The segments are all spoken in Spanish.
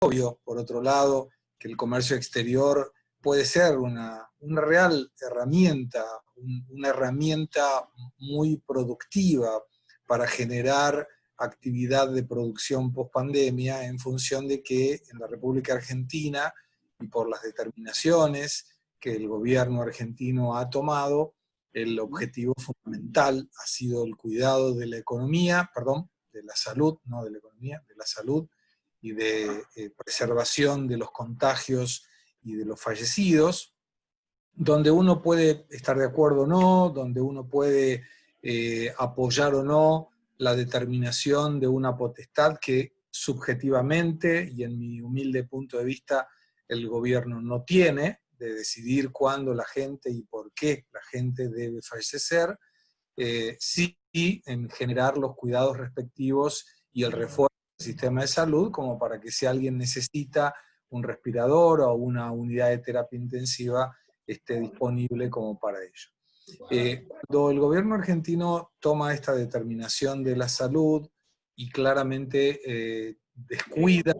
obvio, por otro lado, que el comercio exterior puede ser una real herramienta, una herramienta muy productiva para generar actividad de producción post-pandemia, en función de que en la República Argentina, y por las determinaciones que el gobierno argentino ha tomado, el objetivo fundamental ha sido el cuidado de la economía, perdón, de la salud, no de la economía, de la salud, y de preservación de los contagios y de los fallecidos, donde uno puede estar de acuerdo o no, donde uno puede apoyar o no la determinación de una potestad que subjetivamente, y en mi humilde punto de vista, el gobierno no tiene, de decidir cuándo la gente y por qué la gente debe fallecer, sí en generar los cuidados respectivos y el refuerzo del sistema de salud, como para que si alguien necesita un respirador o una unidad de terapia intensiva, esté disponible como para ello. Cuando el gobierno argentino toma esta determinación de la salud y claramente descuida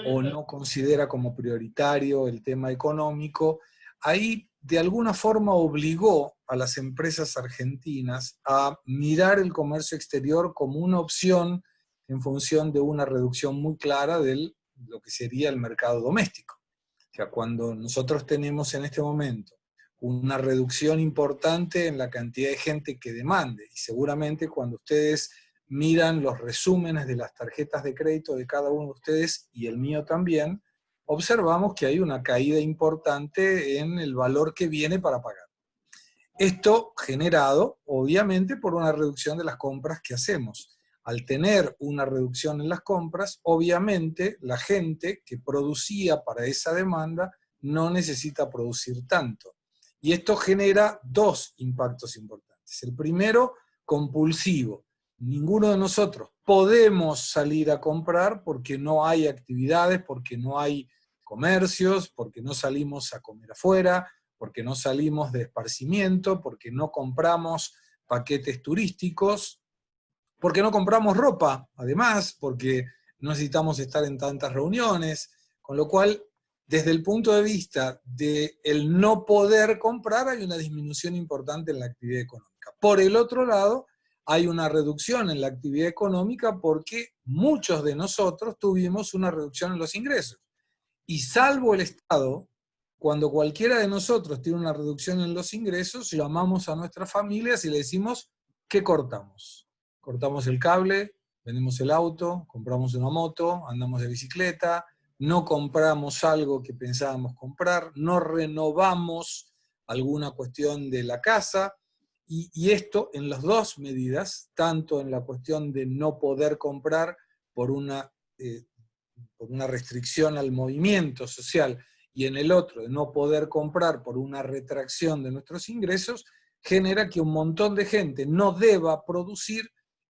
o no considera como prioritario el tema económico, ahí de alguna forma obligó a las empresas argentinas a mirar el comercio exterior como una opción en función de una reducción muy clara de lo que sería el mercado doméstico. O sea, cuando nosotros tenemos en este momento una reducción importante en la cantidad de gente que demande, y seguramente cuando ustedes miran los resúmenes de las tarjetas de crédito de cada uno de ustedes, y el mío también, observamos que hay una caída importante en el valor que viene para pagar. Esto generado, obviamente, por una reducción de las compras que hacemos. Al tener una reducción en las compras, obviamente la gente que producía para esa demanda no necesita producir tanto. Y esto genera dos impactos importantes. El primero, compulsivo. Ninguno de nosotros podemos salir a comprar porque no hay actividades, porque no hay comercios, porque no salimos a comer afuera, porque no salimos de esparcimiento, porque no compramos paquetes turísticos, porque no compramos ropa, además, porque no necesitamos estar en tantas reuniones, con lo cual, desde el punto de vista del no poder comprar, hay una disminución importante en la actividad económica. Por el otro lado, hay una reducción en la actividad económica porque muchos de nosotros tuvimos una reducción en los ingresos. Y salvo el Estado, cuando cualquiera de nosotros tiene una reducción en los ingresos, llamamos a nuestras familias y le decimos, ¿qué cortamos? Cortamos el cable, vendemos el auto, compramos una moto, andamos de bicicleta, no compramos algo que pensábamos comprar, no renovamos alguna cuestión de la casa, y esto en las dos medidas, tanto en la cuestión de no poder comprar por una restricción al movimiento social, y en el otro de no poder comprar por una retracción de nuestros ingresos, genera que un montón de gente no deba producir.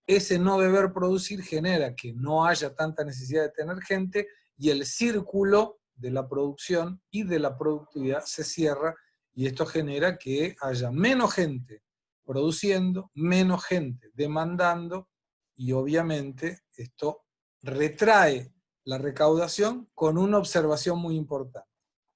Ese no deber producir genera que no haya tanta necesidad de tener gente, y el círculo de la producción y de la productividad se cierra, y esto genera que haya menos gente produciendo, menos gente demandando, y obviamente esto retrae la recaudación, con una observación muy importante.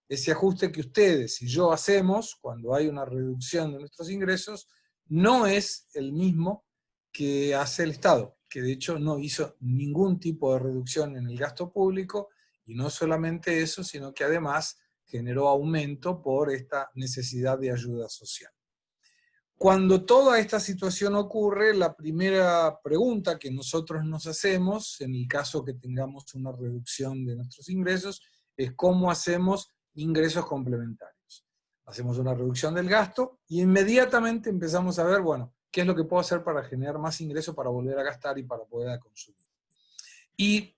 Ese ajuste que ustedes y yo hacemos cuando hay una reducción de nuestros ingresos no es el mismo que hace el Estado, que de hecho no hizo ningún tipo de reducción en el gasto público, y no solamente eso, sino que además generó aumento por esta necesidad de ayuda social. Cuando toda esta situación ocurre, la primera pregunta que nosotros nos hacemos, en el caso que tengamos una reducción de nuestros ingresos, es cómo hacemos ingresos complementarios. Hacemos una reducción del gasto y inmediatamente empezamos a ver, bueno, ¿qué es lo que puedo hacer para generar más ingresos, para volver a gastar y para poder consumir? Y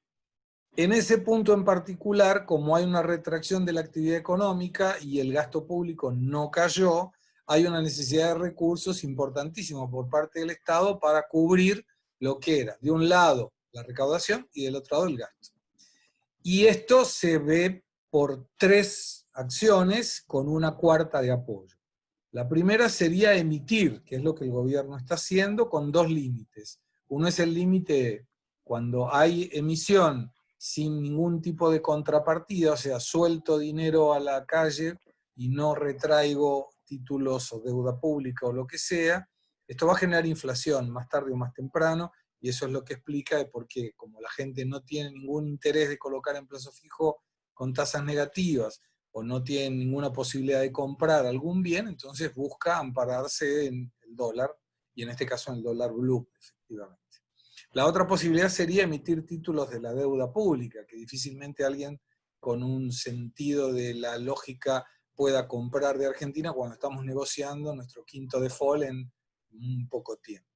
en ese punto en particular, como hay una retracción de la actividad económica y el gasto público no cayó, hay una necesidad de recursos importantísimos por parte del Estado para cubrir lo que era, de un lado, la recaudación y del otro lado, el gasto. Y esto se ve por tres acciones con una cuarta de apoyo. La primera sería emitir, que es lo que el gobierno está haciendo, con dos límites. Uno es el límite cuando hay emisión sin ningún tipo de contrapartida, o sea, suelto dinero a la calle y no retraigo títulos o deuda pública o lo que sea, esto va a generar inflación más tarde o más temprano, y eso es lo que explica de por qué, como la gente no tiene ningún interés de colocar en plazo fijo con tasas negativas, o no tiene ninguna posibilidad de comprar algún bien, entonces busca ampararse en el dólar, y en este caso en el dólar blue, efectivamente. La otra posibilidad sería emitir títulos de la deuda pública, que difícilmente alguien con un sentido de la lógica pueda comprar de Argentina cuando estamos negociando nuestro quinto default en un poco tiempo.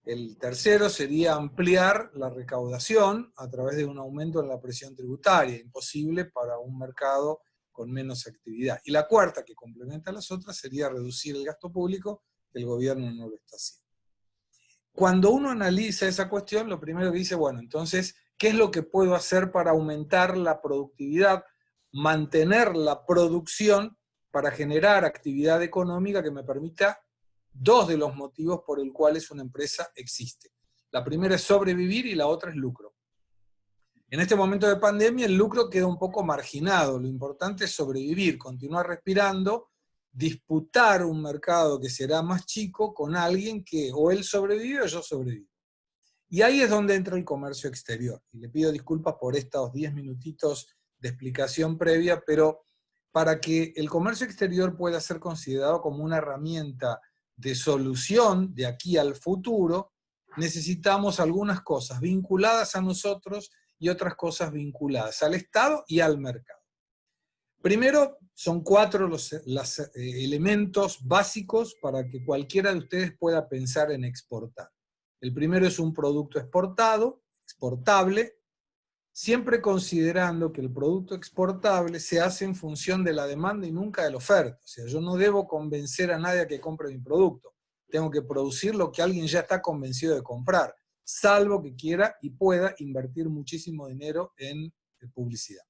El tercero sería ampliar la recaudación a través de un aumento en la presión tributaria, imposible para un mercado con menos actividad. Y la cuarta, que complementa a las otras, sería reducir el gasto público, que el gobierno no lo está haciendo. Cuando uno analiza esa cuestión, lo primero que dice, bueno, entonces, ¿qué es lo que puedo hacer para aumentar la productividad, mantener la producción para generar actividad económica que me permita dos de los motivos por el cuales una empresa existe? La primera es sobrevivir y la otra es lucro. En este momento de pandemia el lucro queda un poco marginado, lo importante es sobrevivir, continuar respirando, disputar un mercado que será más chico con alguien que o él sobrevive o yo sobrevivo. Y ahí es donde entra el comercio exterior. Y le pido disculpas por estos 10 minutitos de explicación previa, pero para que el comercio exterior pueda ser considerado como una herramienta de solución de aquí al futuro, necesitamos algunas cosas vinculadas a nosotros y otras cosas vinculadas al Estado y al mercado. Primero, son 4 los elementos básicos para que cualquiera de ustedes pueda pensar en exportar. El primero es un producto exportado, exportable, siempre considerando que el producto exportable se hace en función de la demanda y nunca de la oferta. O sea, yo no debo convencer a nadie a que compre mi producto. Tengo que producir lo que alguien ya está convencido de comprar, salvo que quiera y pueda invertir muchísimo dinero en publicidad.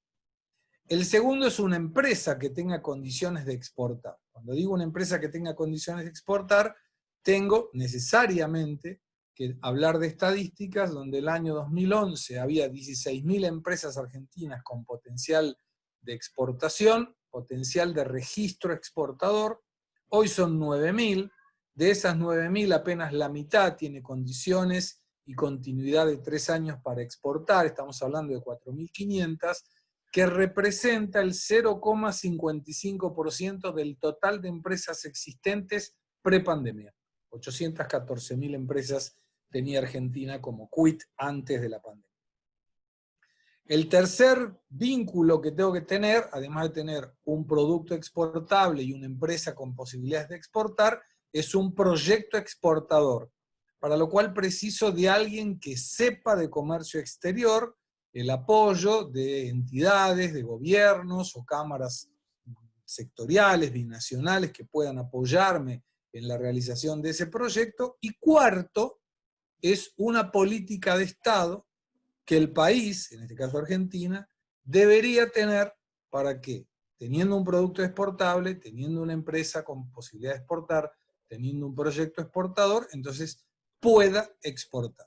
El segundo es una empresa que tenga condiciones de exportar. Cuando digo una empresa que tenga condiciones de exportar, tengo necesariamente que hablar de estadísticas donde el año 2011 había 16.000 empresas argentinas con potencial de exportación, potencial de registro exportador. Hoy son 9.000. De esas 9.000 apenas la mitad tiene condiciones y continuidad de 3 años para exportar. Estamos hablando de 4.500, que representa el 0,55% del total de empresas existentes prepandemia. 814.000 empresas tenía Argentina como quit antes de la pandemia. El tercer vínculo que tengo que tener, además de tener un producto exportable y una empresa con posibilidades de exportar, es un proyecto exportador, para lo cual preciso de alguien que sepa de comercio exterior, el apoyo de entidades, de gobiernos o cámaras sectoriales, binacionales, que puedan apoyarme en la realización de ese proyecto. Y cuarto, es una política de Estado que el país, en este caso Argentina, debería tener para que, teniendo un producto exportable, teniendo una empresa con posibilidad de exportar, teniendo un proyecto exportador, entonces pueda exportar.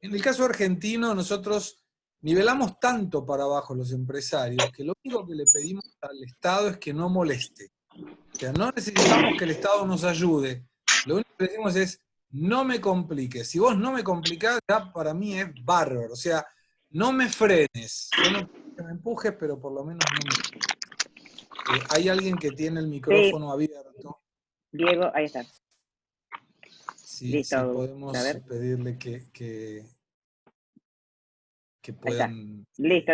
En el caso argentino, nosotros nivelamos tanto para abajo los empresarios que lo único que le pedimos al Estado es que no moleste. O sea, no necesitamos que el Estado nos ayude. Lo único que decimos es, no me compliques. Si vos no me complicás, ya para mí es bárbaro. O sea, no me frenes. Yo no quiero que me empujes, pero por lo menos no me frenes. Hay alguien que tiene el micrófono abierto. Diego, ahí está. Sí, Listo. sí, podemos pedirle que puedan... Listo.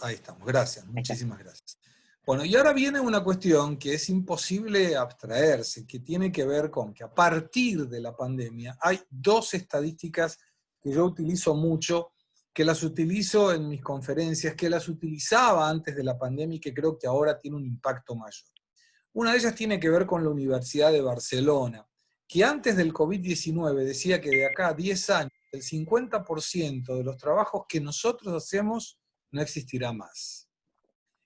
Ahí estamos, gracias, muchísimas gracias. Bueno, y ahora viene una cuestión que es imposible abstraerse, que tiene que ver con que a partir de la pandemia hay 2 estadísticas que yo utilizo mucho, que las utilizo en mis conferencias, que las utilizaba antes de la pandemia y que creo que ahora tiene un impacto mayor. Una de ellas tiene que ver con la Universidad de Barcelona, que antes del COVID-19 decía que de acá a 10 años el 50% de los trabajos que nosotros hacemos no existirá más.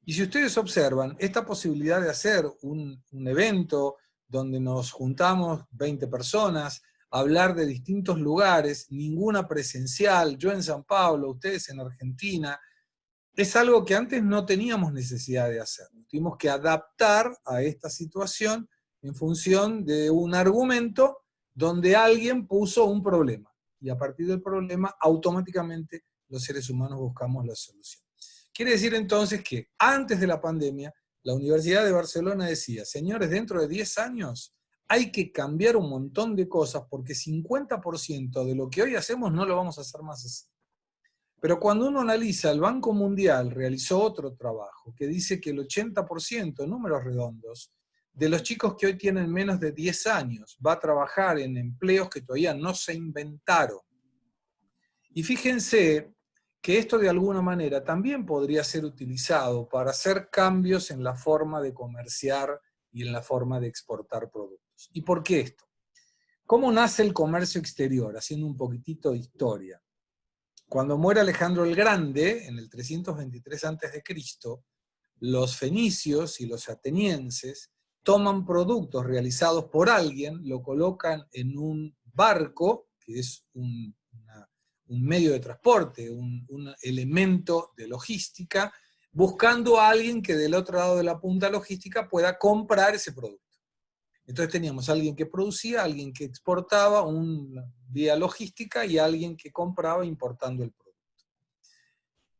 Y si ustedes observan, esta posibilidad de hacer un evento donde nos juntamos 20 personas, hablar de distintos lugares, ninguna presencial, yo en San Pablo, ustedes en Argentina, es algo que antes no teníamos necesidad de hacer. Tuvimos que adaptar a esta situación en función de un argumento donde alguien puso un problema. Y a partir del problema, automáticamente los seres humanos buscamos la solución. Quiere decir entonces que antes de la pandemia, la Universidad de Barcelona decía, señores, dentro de 10 años hay que cambiar un montón de cosas porque 50% de lo que hoy hacemos no lo vamos a hacer más así. Pero cuando uno analiza, el Banco Mundial realizó otro trabajo que dice que el 80%, números redondos, de los chicos que hoy tienen menos de 10 años va a trabajar en empleos que todavía no se inventaron. Y fíjense que esto de alguna manera también podría ser utilizado para hacer cambios en la forma de comerciar y en la forma de exportar productos. ¿Y por qué esto? ¿Cómo nace el comercio exterior? Haciendo un poquitito de historia. Cuando muere Alejandro el Grande, en el 323 a.C., los fenicios y los atenienses toman productos realizados por alguien, lo colocan en un barco, que es un medio de transporte, un elemento de logística, buscando a alguien que del otro lado de la punta logística pueda comprar ese producto. Entonces teníamos a alguien que producía, alguien que exportaba, una vía logística, y alguien que compraba importando el producto.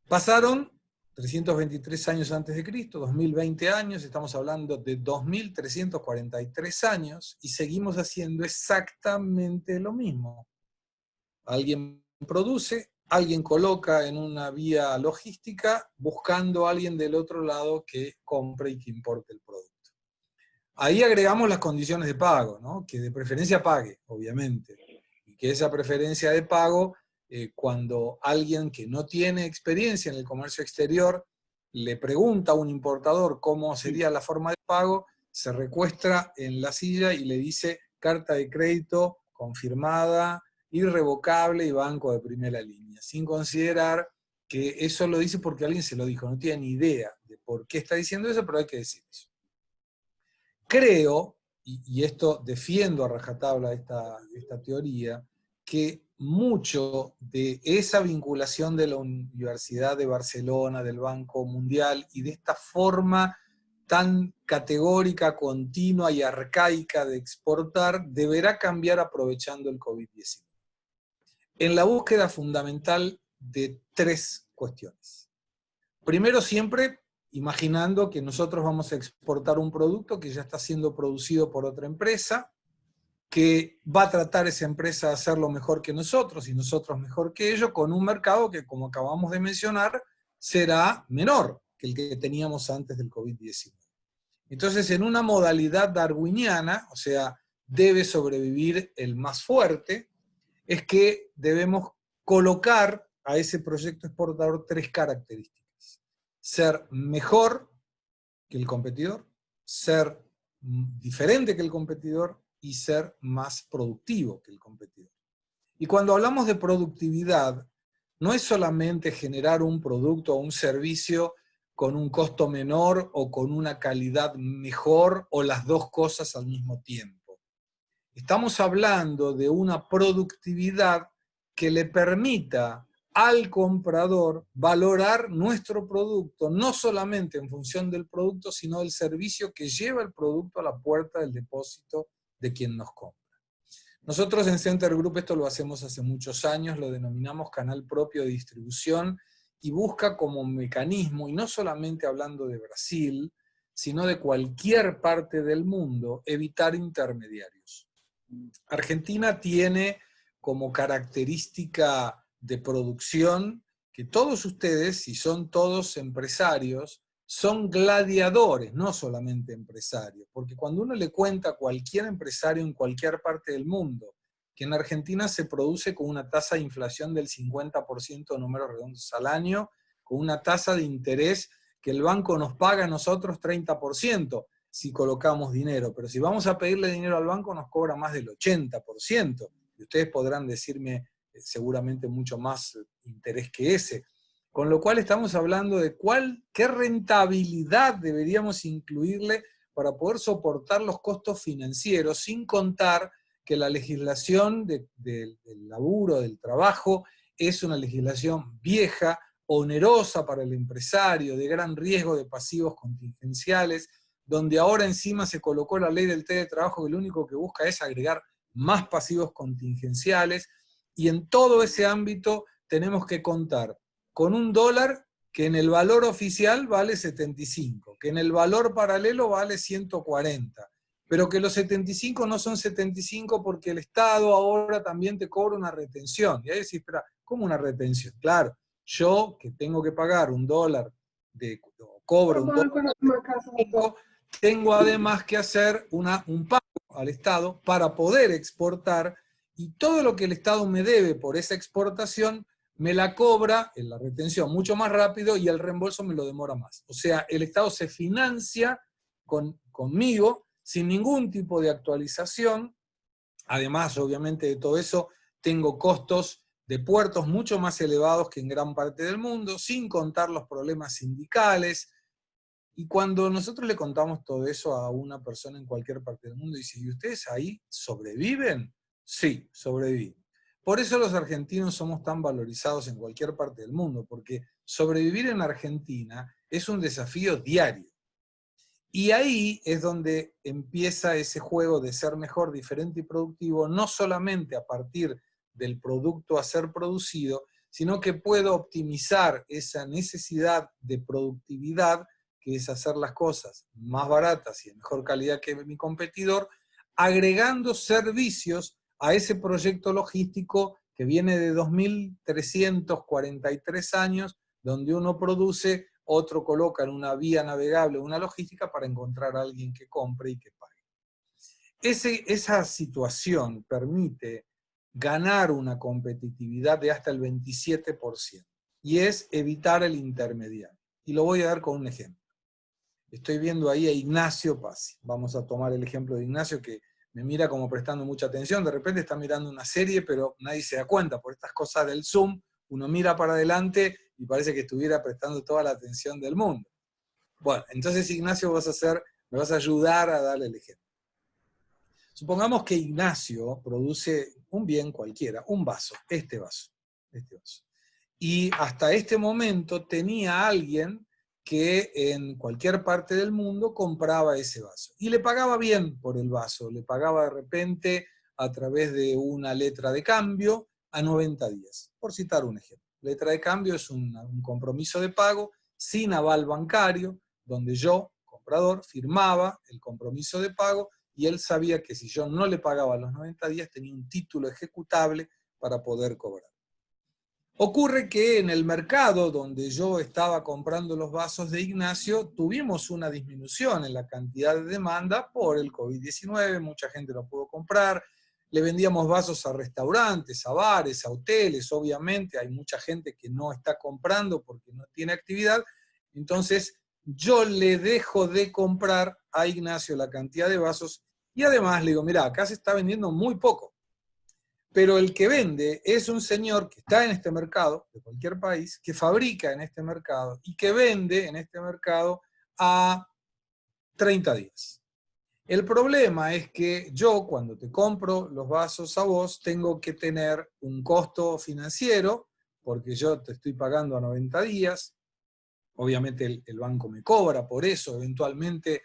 Pasaron 323 años antes de Cristo, 2020 años, estamos hablando de 2343 años, y seguimos haciendo exactamente lo mismo. Alguien produce, alguien coloca en una vía logística, buscando a alguien del otro lado que compre y que importe el producto. Ahí agregamos las condiciones de pago, ¿no? Que de preferencia pague, obviamente, y que esa preferencia de pago, cuando alguien que no tiene experiencia en el comercio exterior le pregunta a un importador cómo sería la forma de pago, se recuestra en la silla y le dice carta de crédito confirmada, irrevocable y banco de primera línea, sin considerar que eso lo dice porque alguien se lo dijo, no tiene ni idea de por qué está diciendo eso, pero hay que decir eso. Creo, y esto defiendo a rajatabla esta teoría, que mucho de esa vinculación de la Universidad de Barcelona, del Banco Mundial, y de esta forma tan categórica, continua y arcaica de exportar, deberá cambiar aprovechando el COVID-19. En la búsqueda fundamental de tres cuestiones. Primero, siempre imaginando que nosotros vamos a exportar un producto que ya está siendo producido por otra empresa, que va a tratar esa empresa de hacerlo mejor que nosotros y nosotros mejor que ellos, con un mercado que, como acabamos de mencionar, será menor que el que teníamos antes del COVID-19. Entonces, en una modalidad darwiniana, o sea, debe sobrevivir el más fuerte, es que debemos colocar a ese proyecto exportador tres características. Ser mejor que el competidor, ser diferente que el competidor y ser más productivo que el competidor. Y cuando hablamos de productividad, no es solamente generar un producto o un servicio con un costo menor o con una calidad mejor o las dos cosas al mismo tiempo. Estamos hablando de una productividad que le permita al comprador valorar nuestro producto, no solamente en función del producto, sino del servicio que lleva el producto a la puerta del depósito de quien nos compra. Nosotros en Center Group esto lo hacemos hace muchos años, lo denominamos canal propio de distribución, y busca como mecanismo, y no solamente hablando de Brasil, sino de cualquier parte del mundo, evitar intermediarios. Argentina tiene como característica de producción que todos ustedes, si son todos empresarios, son gladiadores, no solamente empresarios, porque cuando uno le cuenta a cualquier empresario en cualquier parte del mundo que en Argentina se produce con una tasa de inflación del 50% de números redondos al año, con una tasa de interés que el banco nos paga a nosotros 30% si colocamos dinero, pero si vamos a pedirle dinero al banco nos cobra más del 80%, y ustedes podrán decirme seguramente mucho más interés que ese. Con lo cual estamos hablando de qué rentabilidad deberíamos incluirle para poder soportar los costos financieros, sin contar que la legislación del laburo, del trabajo, es una legislación vieja, onerosa para el empresario, de gran riesgo de pasivos contingenciales, donde ahora encima se colocó la ley del teletrabajo que lo único que busca es agregar más pasivos contingenciales, y en todo ese ámbito tenemos que contar con un dólar que en el valor oficial vale 75, que en el valor paralelo vale 140, pero que los 75 no son 75 porque el Estado ahora también te cobra una retención. Y ahí decís, espera, ¿cómo una retención? Claro, yo que tengo que pagar un dólar, cobro un dólar de 75, tengo además que hacer un pago al Estado para poder exportar, y todo lo que el Estado me debe por esa exportación me la cobra en la retención mucho más rápido y el reembolso me lo demora más. O sea, el Estado se financia conmigo sin ningún tipo de actualización. Además, obviamente, de todo eso, tengo costos de puertos mucho más elevados que en gran parte del mundo, sin contar los problemas sindicales. Y cuando nosotros le contamos todo eso a una persona en cualquier parte del mundo, dice, ¿y ustedes ahí sobreviven? Sí, sobreviven. Por eso los argentinos somos tan valorizados en cualquier parte del mundo, porque sobrevivir en Argentina es un desafío diario. Y ahí es donde empieza ese juego de ser mejor, diferente y productivo, no solamente a partir del producto a ser producido, sino que puedo optimizar esa necesidad de productividad, que es hacer las cosas más baratas y de mejor calidad que mi competidor, agregando servicios a ese proyecto logístico que viene de 2343 años, donde uno produce, otro coloca en una vía navegable, una logística para encontrar a alguien que compre y que pague. Esa situación permite ganar una competitividad de hasta el 27%, y es evitar el intermediario. Y lo voy a dar con un ejemplo. Estoy viendo ahí a Ignacio Pazzi. Vamos a tomar el ejemplo de Ignacio, que me mira como prestando mucha atención. De repente está mirando una serie, pero nadie se da cuenta. Por estas cosas del Zoom, uno mira para adelante y parece que estuviera prestando toda la atención del mundo. Bueno, entonces Ignacio me vas a ayudar a darle el ejemplo. Supongamos que Ignacio produce un bien cualquiera, un vaso, este vaso. Y hasta este momento tenía a alguien que en cualquier parte del mundo compraba ese vaso. Y le pagaba bien por el vaso, le pagaba de repente a través de una letra de cambio a 90 días, por citar un ejemplo. Letra de cambio es un compromiso de pago sin aval bancario, donde yo, comprador, firmaba el compromiso de pago y él sabía que si yo no le pagaba a los 90 días tenía un título ejecutable para poder cobrar. Ocurre que en el mercado donde yo estaba comprando los vasos de Ignacio, tuvimos una disminución en la cantidad de demanda por el COVID-19, mucha gente no pudo comprar, le vendíamos vasos a restaurantes, a bares, a hoteles, obviamente hay mucha gente que no está comprando porque no tiene actividad, entonces yo le dejo de comprar a Ignacio la cantidad de vasos y además le digo, mira, acá se está vendiendo muy poco. Pero el que vende es un señor que está en este mercado, de cualquier país, que fabrica en este mercado y que vende en este mercado a 30 días. El problema es que yo, cuando te compro los vasos a vos, tengo que tener un costo financiero, porque yo te estoy pagando a 90 días, obviamente el banco me cobra por eso, eventualmente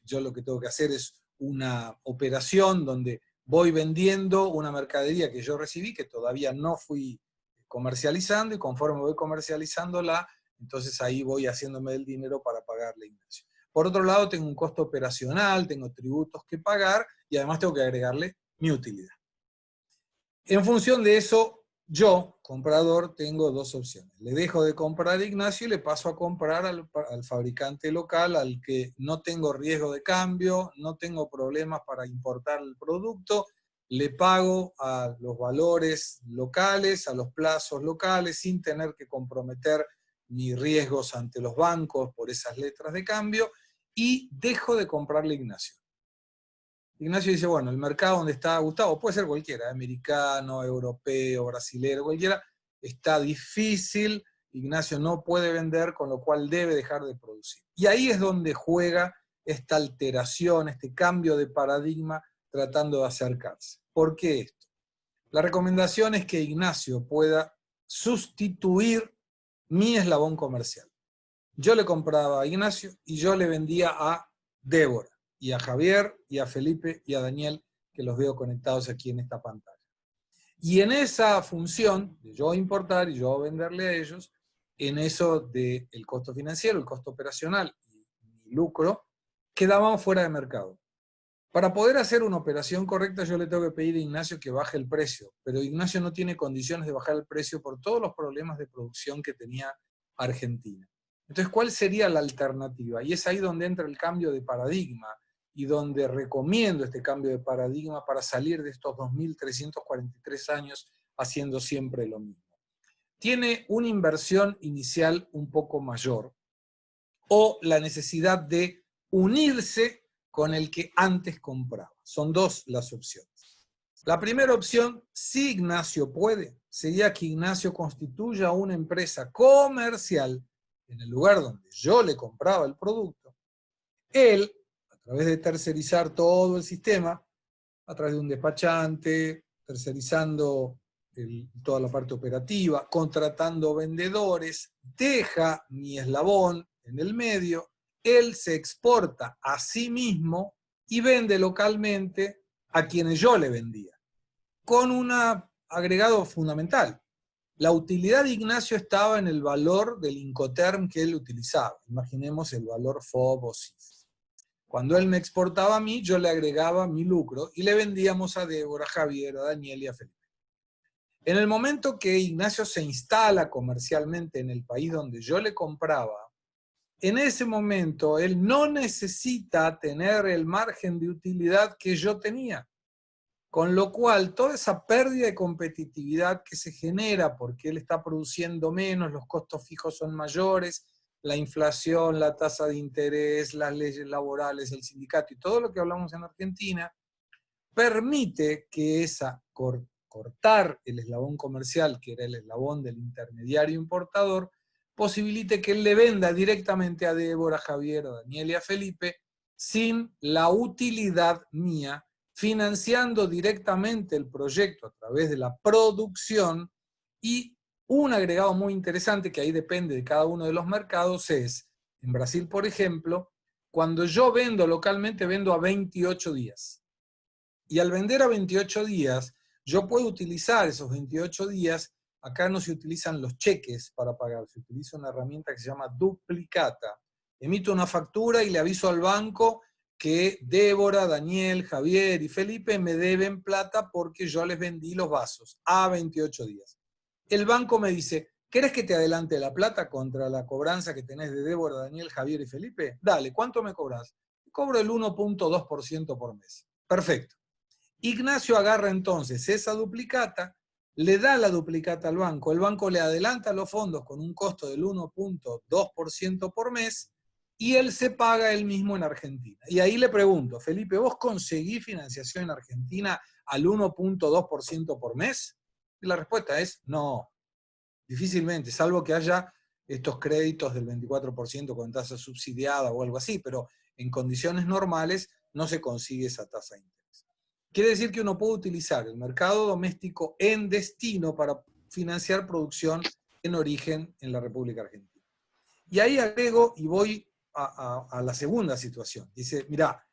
yo lo que tengo que hacer es una operación donde voy vendiendo una mercadería que yo recibí, que todavía no fui comercializando, y conforme voy comercializándola, entonces ahí voy haciéndome el dinero para pagarle a Ignacio. Por otro lado, tengo un costo operacional, tengo tributos que pagar, y además tengo que agregarle mi utilidad. En función de eso, yo, comprador, tengo dos opciones. Le dejo de comprar a Ignacio y le paso a comprar al fabricante local, al que no tengo riesgo de cambio, no tengo problemas para importar el producto, le pago a los valores locales, a los plazos locales, sin tener que comprometer mis riesgos ante los bancos por esas letras de cambio, y dejo de comprarle a Ignacio. Ignacio dice, bueno, el mercado donde está Gustavo, puede ser cualquiera, americano, europeo, brasilero, cualquiera, está difícil, Ignacio no puede vender, con lo cual debe dejar de producir. Y ahí es donde juega esta alteración, este cambio de paradigma, tratando de acercarse. ¿Por qué esto? La recomendación es que Ignacio pueda sustituir mi eslabón comercial. Yo le compraba a Ignacio y yo le vendía a Débora, y a Javier, y a Felipe, y a Daniel, que los veo conectados aquí en esta pantalla. Y en esa función de yo importar y yo venderle a ellos, en eso del costo financiero, el costo operacional y mi lucro, quedaban fuera de mercado. Para poder hacer una operación correcta, yo le tengo que pedir a Ignacio que baje el precio, pero Ignacio no tiene condiciones de bajar el precio por todos los problemas de producción que tenía Argentina. Entonces, ¿cuál sería la alternativa? Y es ahí donde entra el cambio de paradigma y donde recomiendo este cambio de paradigma para salir de estos 2.343 años haciendo siempre lo mismo. Tiene una inversión inicial un poco mayor o la necesidad de unirse con el que antes compraba. Son dos las opciones. La primera opción, si Ignacio puede, sería que Ignacio constituya una empresa comercial en el lugar donde yo le compraba el producto. Él, a través de tercerizar todo el sistema, a través de un despachante, tercerizando toda la parte operativa, contratando vendedores, deja mi eslabón en el medio, él se exporta a sí mismo y vende localmente a quienes yo le vendía, con un agregado fundamental. La utilidad de Ignacio estaba en el valor del Incoterm que él utilizaba. Imaginemos el valor FOB o CIF. Cuando él me exportaba a mí, yo le agregaba mi lucro y le vendíamos a Débora, a Javier, a Daniel y a Felipe. En el momento que Ignacio se instala comercialmente en el país donde yo le compraba, en ese momento él no necesita tener el margen de utilidad que yo tenía. Con lo cual, toda esa pérdida de competitividad que se genera porque él está produciendo menos, los costos fijos son mayores, la inflación, la tasa de interés, las leyes laborales, el sindicato y todo lo que hablamos en Argentina, permite que cortar el eslabón comercial, que era el eslabón del intermediario importador, posibilite que él le venda directamente a Débora, a Javier, a Daniel y a Felipe, sin la utilidad mía, financiando directamente el proyecto a través de la producción. Y un agregado muy interesante, que ahí depende de cada uno de los mercados, es, en Brasil, por ejemplo, cuando yo vendo localmente, vendo a 28 días. Y al vender a 28 días, yo puedo utilizar esos 28 días, acá no se utilizan los cheques para pagar, se utiliza una herramienta que se llama duplicata. Emito una factura y le aviso al banco que Débora, Daniel, Javier y Felipe me deben plata porque yo les vendí los vasos a 28 días. El banco me dice, ¿querés que te adelante la plata contra la cobranza que tenés de Débora, Daniel, Javier y Felipe? Dale, ¿cuánto me cobras? Cobro el 1.2% por mes. Perfecto. Ignacio agarra entonces esa duplicata, le da la duplicata al banco, el banco le adelanta los fondos con un costo del 1.2% por mes, y él se paga él mismo en Argentina. Y ahí le pregunto, Felipe, ¿vos conseguís financiación en Argentina al 1.2% por mes? Y la respuesta es no, difícilmente, salvo que haya estos créditos del 24% con tasa subsidiada o algo así, pero en condiciones normales no se consigue esa tasa de interés. Quiere decir que uno puede utilizar el mercado doméstico en destino para financiar producción en origen en la República Argentina. Y ahí agrego y voy a la segunda situación. Dice, mirá,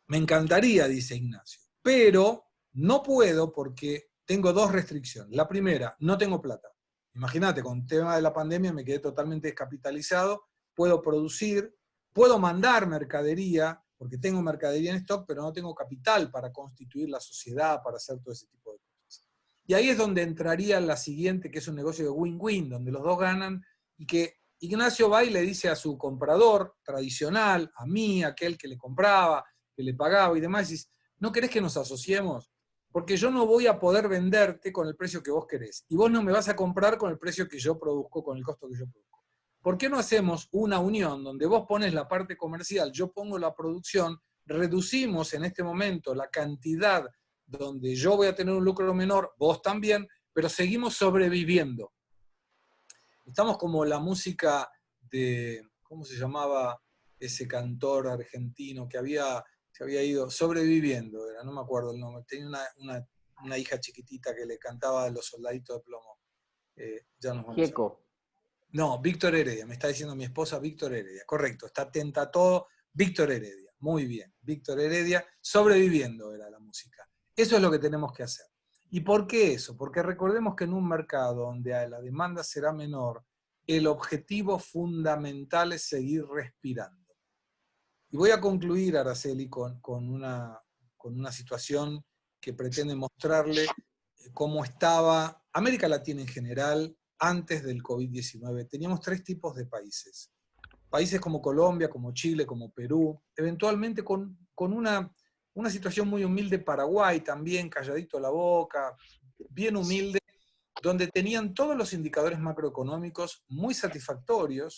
me encantaría, dice Ignacio, pero no puedo porque tengo dos restricciones. La primera, no tengo plata. Imagínate, con el tema de la pandemia me quedé totalmente descapitalizado, puedo producir, puedo mandar mercadería, porque tengo mercadería en stock, pero no tengo capital para constituir la sociedad, para hacer todo ese tipo de cosas. Y ahí es donde entraría la siguiente, que es un negocio de win-win, donde los dos ganan, y que Ignacio va y le dice a su comprador tradicional, a mí, aquel que le compraba, que le pagaba y demás, y dices, ¿no querés que nos asociemos? Porque yo no voy a poder venderte con el precio que vos querés, y vos no me vas a comprar con el precio que yo produzco, con el costo que yo produzco. ¿Por qué no hacemos una unión donde vos pones la parte comercial, yo pongo la producción, reducimos en este momento la cantidad donde yo voy a tener un lucro menor, vos también, pero seguimos sobreviviendo? Estamos como la música de, ¿cómo se llamaba ese cantor argentino que había se había ido, Sobreviviendo, era, no me acuerdo el nombre, tenía una hija chiquitita que le cantaba a Los Soldaditos de Plomo. Ya nos vamos a... Gieco. No, Víctor Heredia, me está diciendo mi esposa Víctor Heredia, correcto, está atenta a todo, Víctor Heredia, muy bien, Víctor Heredia, Sobreviviendo era la música. Eso es lo que tenemos que hacer. ¿Y por qué eso? Porque recordemos que en un mercado donde la demanda será menor, el objetivo fundamental es seguir respirando. Y voy a concluir, Araceli, con una situación que pretende mostrarle cómo estaba América Latina en general antes del COVID-19. Teníamos 3 tipos de países. Países como Colombia, como Chile, como Perú, eventualmente con una situación muy humilde, Paraguay también, calladito la boca, bien humilde, donde tenían todos los indicadores macroeconómicos muy satisfactorios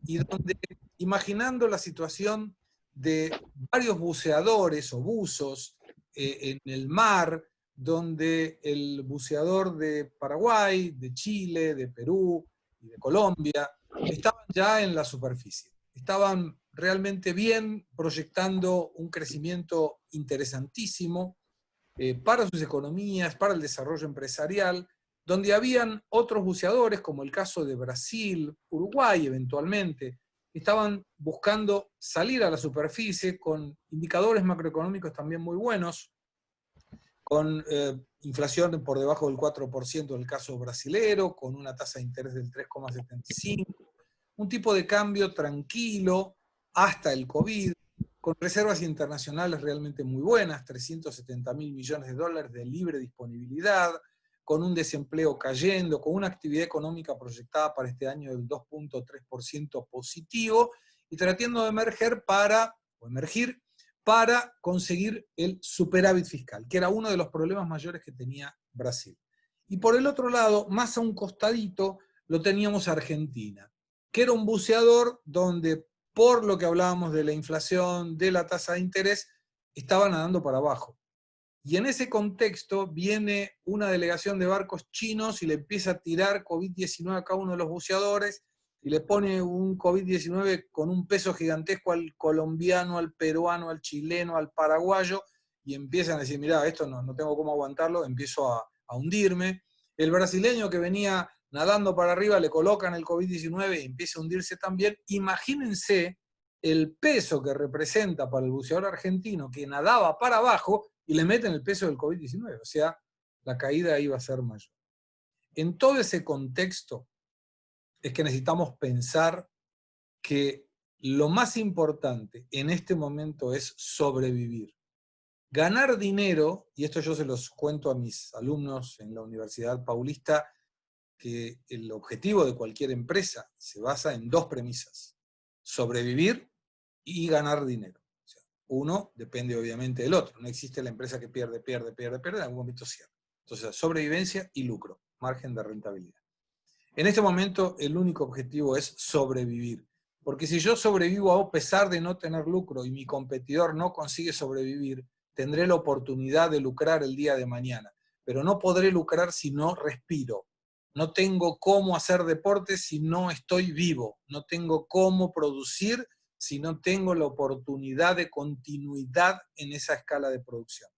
y donde, imaginando la situación de varios buceadores o buzos en el mar, donde el buceador de Paraguay, de Chile, de Perú y de Colombia estaban ya en la superficie. Estaban realmente bien, proyectando un crecimiento interesantísimo para sus economías, para el desarrollo empresarial, donde habían otros buceadores, como el caso de Brasil, Uruguay eventualmente, estaban buscando salir a la superficie con indicadores macroeconómicos también muy buenos, con inflación por debajo del 4% en el caso brasilero, con una tasa de interés del 3,75%, un tipo de cambio tranquilo hasta el COVID, con reservas internacionales realmente muy buenas, 370.000 millones de dólares de libre disponibilidad, con un desempleo cayendo, con una actividad económica proyectada para este año del 2,3% positivo, y tratando de emergir para conseguir el superávit fiscal, que era uno de los problemas mayores que tenía Brasil. Y por el otro lado, más a un costadito, lo teníamos Argentina, que era un buceador donde, por lo que hablábamos de la inflación, de la tasa de interés, estaba nadando para abajo. Y en ese contexto viene una delegación de barcos chinos y le empieza a tirar COVID-19 a cada uno de los buceadores, y le pone un COVID-19 con un peso gigantesco al colombiano, al peruano, al chileno, al paraguayo, y empiezan a decir, mirá, esto no tengo cómo aguantarlo, empiezo a hundirme. El brasileño que venía nadando para arriba le colocan el COVID-19 y empieza a hundirse también. Imagínense el peso que representa para el buceador argentino que nadaba para abajo y le meten el peso del COVID-19, o sea, la caída iba a ser mayor. En todo ese contexto es que necesitamos pensar que lo más importante en este momento es sobrevivir. Ganar dinero, y esto yo se los cuento a mis alumnos en la Universidad Paulista, que el objetivo de cualquier empresa se basa en 2 premisas: sobrevivir y ganar dinero. O sea, uno depende obviamente del otro. No existe la empresa que pierde, en algún momento cierra. Entonces, sobrevivencia y lucro, margen de rentabilidad. En este momento, el único objetivo es sobrevivir. Porque si yo sobrevivo a pesar de no tener lucro y mi competidor no consigue sobrevivir, tendré la oportunidad de lucrar el día de mañana. Pero no podré lucrar si no respiro. No tengo cómo hacer deporte si no estoy vivo. No tengo cómo producir si no tengo la oportunidad de continuidad en esa escala de producción.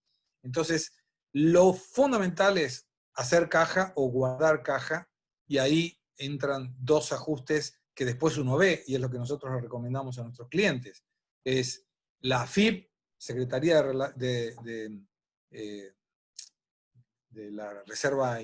Entonces, lo fundamental es hacer caja o guardar caja, y ahí entran 2 ajustes que después uno ve, y es lo que nosotros recomendamos a nuestros clientes. Es la AFIP, Secretaría de la Reserva,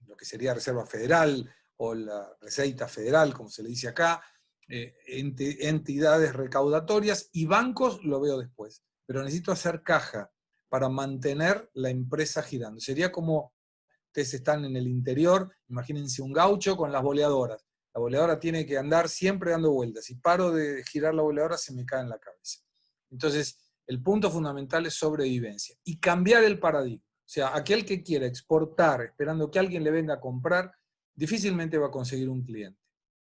lo que sería Reserva Federal, o la Receita Federal, como se le dice acá, entidades recaudatorias, y bancos lo veo después. Pero necesito hacer caja para mantener la empresa girando. Sería como, ustedes están en el interior, imagínense un gaucho con las boleadoras. La boleadora tiene que andar siempre dando vueltas. Si paro de girar la boleadora, se me cae en la cabeza. Entonces, el punto fundamental es sobrevivencia. Y cambiar el paradigma. O sea, aquel que quiera exportar esperando que alguien le venga a comprar, difícilmente va a conseguir un cliente.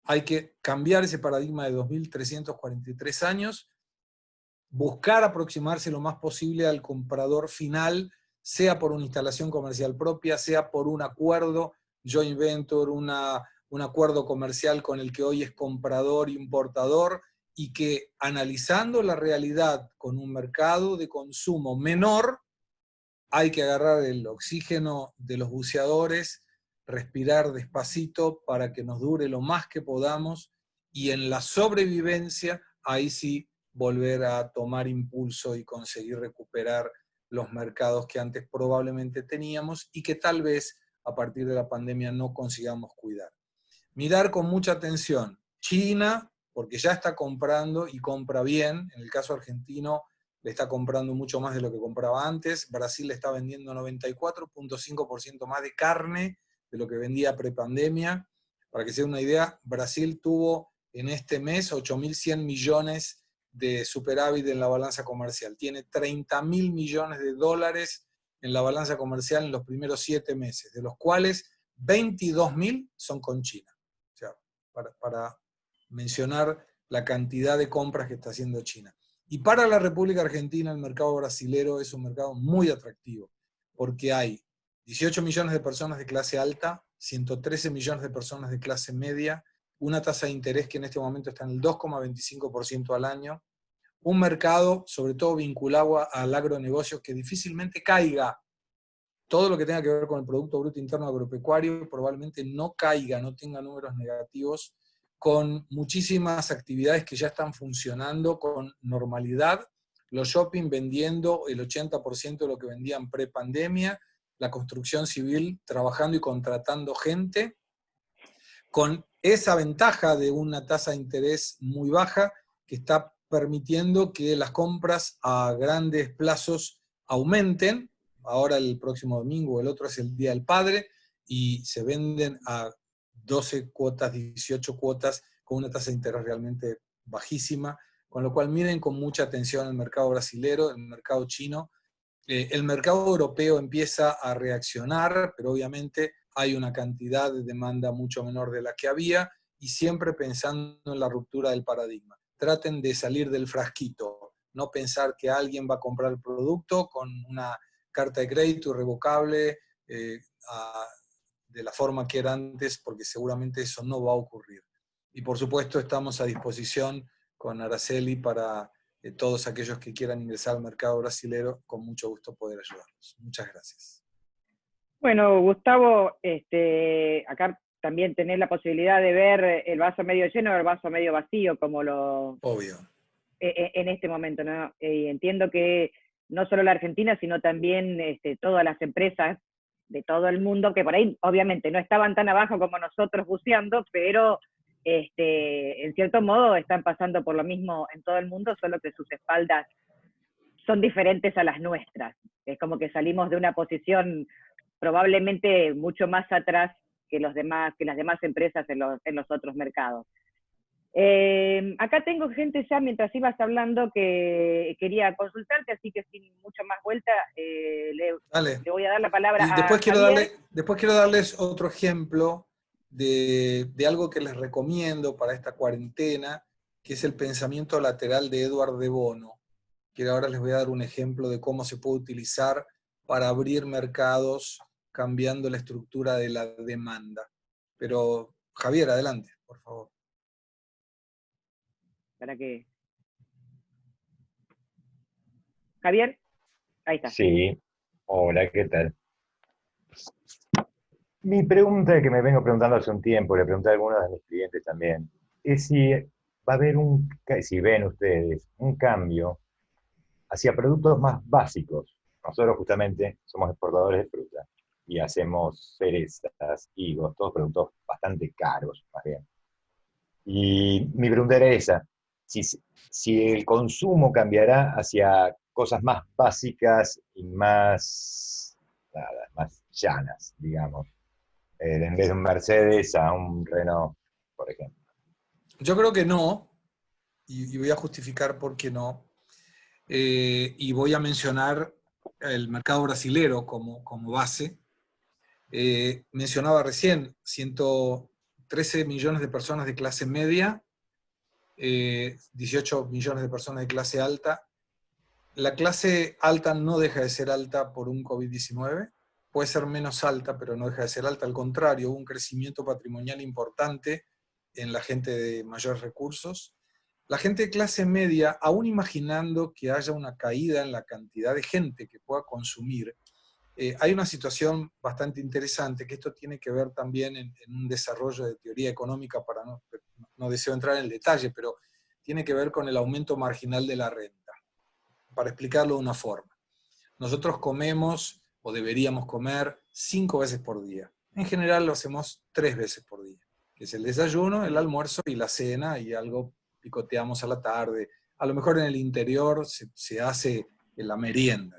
Hay que cambiar ese paradigma de 2.343 años, buscar aproximarse lo más posible al comprador final, sea por una instalación comercial propia, sea por un acuerdo, joint venture, un acuerdo comercial con el que hoy es comprador, importador, y que analizando la realidad con un mercado de consumo menor, hay que agarrar el oxígeno de los buceadores, respirar despacito para que nos dure lo más que podamos, y en la sobrevivencia, ahí sí volver a tomar impulso y conseguir recuperar los mercados que antes probablemente teníamos y que tal vez a partir de la pandemia no consigamos cuidar. Mirar con mucha atención China, porque ya está comprando y compra bien. En el caso argentino le está comprando mucho más de lo que compraba antes. Brasil le está vendiendo 94.5% más de carne de lo que vendía prepandemia. Para que se den una idea, Brasil tuvo en este mes 8.100 millones de superávit en la balanza comercial. Tiene 30.000 millones de dólares en la balanza comercial en los primeros 7 meses, de los cuales 22.000 son con China. O sea, para mencionar la cantidad de compras que está haciendo China. Y para la República Argentina el mercado brasilero es un mercado muy atractivo, porque hay 18 millones de personas de clase alta, 113 millones de personas de clase media, una tasa de interés que en este momento está en el 2,25% al año, un mercado sobre todo vinculado al agronegocio que difícilmente caiga. Todo lo que tenga que ver con el Producto Bruto Interno Agropecuario probablemente no caiga, no tenga números negativos, con muchísimas actividades que ya están funcionando con normalidad, los shopping vendiendo el 80% de lo que vendían pre-pandemia, la construcción civil trabajando y contratando gente, con esa ventaja de una tasa de interés muy baja que está permitiendo que las compras a grandes plazos aumenten. Ahora el próximo domingo, el otro es el Día del Padre, y se venden a 12 cuotas, 18 cuotas, con una tasa de interés realmente bajísima, con lo cual miren con mucha atención el mercado brasilero, el mercado chino. El mercado europeo empieza a reaccionar, pero obviamente hay una cantidad de demanda mucho menor de la que había, y siempre pensando en la ruptura del paradigma. Traten de salir del frasquito, no pensar que alguien va a comprar el producto con una carta de crédito irrevocable de la forma que era antes, porque seguramente eso no va a ocurrir. Y por supuesto estamos a disposición con Araceli para todos aquellos que quieran ingresar al mercado brasilero, con mucho gusto poder ayudarlos. Muchas gracias. Bueno, Gustavo, acá también tenés la posibilidad de ver el vaso medio lleno o el vaso medio vacío, como lo... Obvio. En este momento, ¿no? Entiendo que no solo la Argentina, sino también todas las empresas de todo el mundo, que por ahí obviamente no estaban tan abajo como nosotros buceando, pero en cierto modo están pasando por lo mismo en todo el mundo, solo que sus espaldas son diferentes a las nuestras. Es como que salimos de una posición probablemente mucho más atrás que las demás empresas en los otros mercados. Acá tengo gente ya, mientras ibas hablando, que quería consultarte, así que sin mucho más vuelta, le voy a dar la palabra y a Javier. Después quiero darles otro ejemplo de algo que les recomiendo para esta cuarentena, que es el pensamiento lateral de Edward de Bono, que ahora les voy a dar un ejemplo de cómo se puede utilizar para abrir mercados cambiando la estructura de la demanda. Pero, Javier, adelante, por favor. ¿Para qué? Javier, ahí está. Sí, hola, ¿qué tal? Mi pregunta que me vengo preguntando hace un tiempo, le pregunté a algunos de mis clientes también, es si va a haber si ven ustedes un cambio hacia productos más básicos. Nosotros justamente somos exportadores de fruta y hacemos cerezas, higos, todos productos bastante caros, más bien. Y mi pregunta era esa, si el consumo cambiará hacia cosas más básicas y más llanas, digamos, en vez de un Mercedes a un Renault, por ejemplo. Yo creo que no, y voy a justificar por qué no. Y voy a mencionar el mercado brasilero como base. Mencionaba recién 113 millones de personas de clase media, 18 millones de personas de clase alta. La clase alta no deja de ser alta por un COVID-19, puede ser menos alta, pero no deja de ser alta. Al contrario, hubo un crecimiento patrimonial importante en la gente de mayores recursos. la gente de clase media, aún imaginando que haya una caída en la cantidad de gente que pueda consumir, hay una situación bastante interesante, que esto tiene que ver también en un desarrollo de teoría económica, para no deseo entrar en el detalle, pero tiene que ver con el aumento marginal de la renta. Para explicarlo de una forma. Nosotros comemos, o deberíamos comer, 5 veces por día. En general lo hacemos 3 veces por día, que es el desayuno, el almuerzo y la cena, y algo picoteamos a la tarde. A lo mejor en el interior se hace la merienda.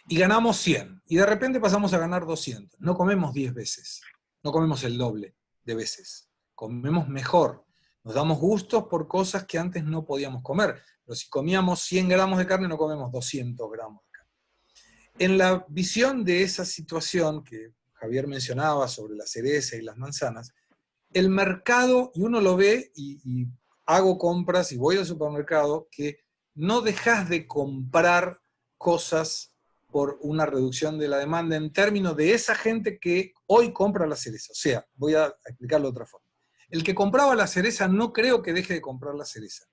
Y ganamos 100, y de repente pasamos a ganar 200. No comemos 10 veces, no comemos el doble de veces. Comemos mejor. Nos damos gustos por cosas que antes no podíamos comer. Pero si comíamos 100 gramos de carne, no comemos 200 gramos de carne. En la visión de esa situación que Javier mencionaba sobre la cereza y las manzanas, el mercado, y uno lo ve, y hago compras y voy al supermercado, que no dejas de comprar cosas por una reducción de la demanda en términos de esa gente que hoy compra la cereza. O sea, voy a explicarlo de otra forma. El que compraba la cereza no creo que deje de comprar la cereza.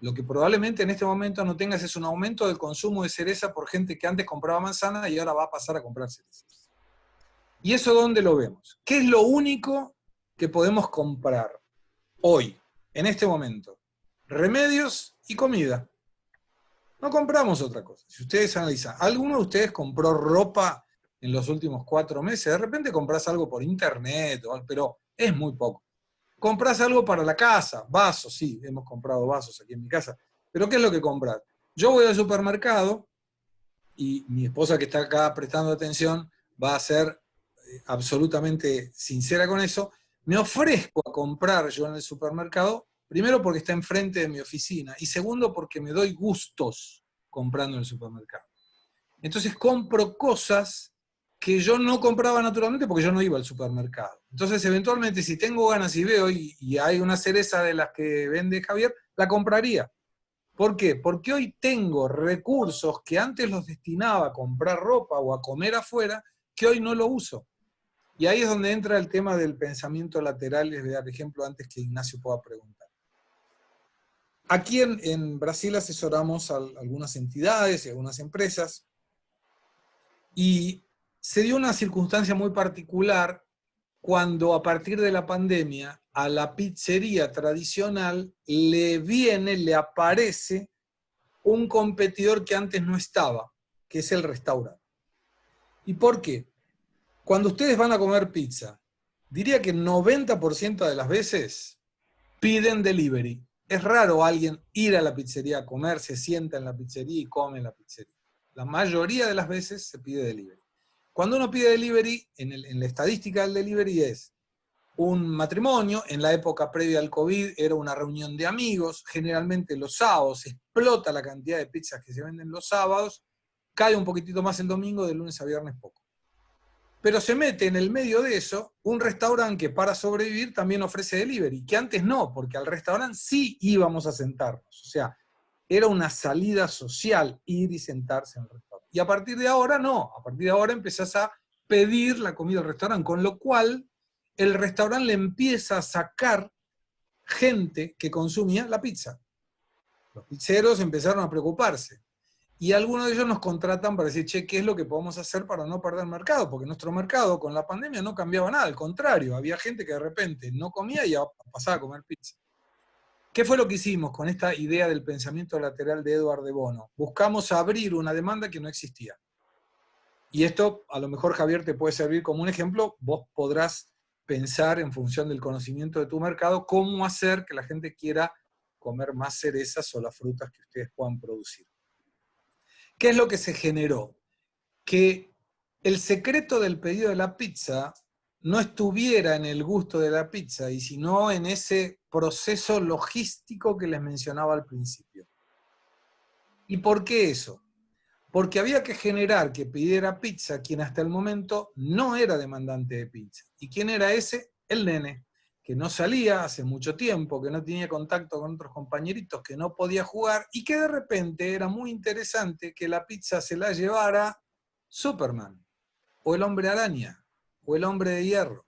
Lo que probablemente en este momento no tengas es un aumento del consumo de cereza por gente que antes compraba manzana y ahora va a pasar a comprar cereza. ¿Y eso dónde lo vemos? ¿Qué es lo único que podemos comprar hoy, en este momento? Remedios y comida. No compramos otra cosa. Si ustedes analizan, ¿alguno de ustedes compró ropa en los últimos 4 meses? De repente compras algo por internet, pero es muy poco. Compras algo para la casa, vasos, sí, hemos comprado vasos aquí en mi casa. Pero ¿qué es lo que compras? Yo voy al supermercado y mi esposa, que está acá prestando atención, va a ser absolutamente sincera con eso. Me ofrezco a comprar yo en el supermercado, primero porque está enfrente de mi oficina, y segundo porque me doy gustos comprando en el supermercado. Entonces compro cosas que yo no compraba naturalmente porque yo no iba al supermercado. Entonces eventualmente si tengo ganas y veo y hay una cereza de las que vende Javier, la compraría. ¿Por qué? Porque hoy tengo recursos que antes los destinaba a comprar ropa o a comer afuera, que hoy no lo uso. Y ahí es donde entra el tema del pensamiento lateral, les voy a dar ejemplo antes que Ignacio pueda preguntar. Aquí en Brasil asesoramos a algunas entidades y algunas empresas, y se dio una circunstancia muy particular cuando a partir de la pandemia a la pizzería tradicional le aparece un competidor que antes no estaba, que es el restaurante. ¿Y por qué? Cuando ustedes van a comer pizza, diría que 90% de las veces piden delivery. Es raro alguien ir a la pizzería a comer, se sienta en la pizzería y come en la pizzería. La mayoría de las veces se pide delivery. Cuando uno pide delivery, en la estadística del delivery es un matrimonio, en la época previa al COVID era una reunión de amigos, generalmente los sábados explota la cantidad de pizzas que se venden los sábados, cae un poquitito más el domingo, de lunes a viernes poco. Pero se mete en el medio de eso un restaurante que para sobrevivir también ofrece delivery, que antes no, porque al restaurante sí íbamos a sentarnos. O sea, era una salida social ir y sentarse en el restaurante. Y a partir de ahora no, a partir de ahora empezás a pedir la comida al restaurante, con lo cual el restaurante le empieza a sacar gente que consumía la pizza. Los pizzeros empezaron a preocuparse. Y algunos de ellos nos contratan para decir, che, ¿qué es lo que podemos hacer para no perder mercado? Porque nuestro mercado con la pandemia no cambiaba nada, al contrario, había gente que de repente no comía y pasaba a comer pizza. ¿Qué fue lo que hicimos con esta idea del pensamiento lateral de Edward de Bono? Buscamos abrir una demanda que no existía. Y esto, a lo mejor, Javier, te puede servir como un ejemplo. Vos podrás pensar en función del conocimiento de tu mercado cómo hacer que la gente quiera comer más cerezas o las frutas que ustedes puedan producir. ¿Qué es lo que se generó? Que el secreto del pedido de la pizza no estuviera en el gusto de la pizza, y sino en ese proceso logístico que les mencionaba al principio. ¿Y por qué eso? Porque había que generar que pidiera pizza quien hasta el momento no era demandante de pizza. ¿Y quién era ese? El nene, que no salía hace mucho tiempo, que no tenía contacto con otros compañeritos, que no podía jugar, y que de repente era muy interesante que la pizza se la llevara Superman, o el Hombre Araña, o el Hombre de Hierro.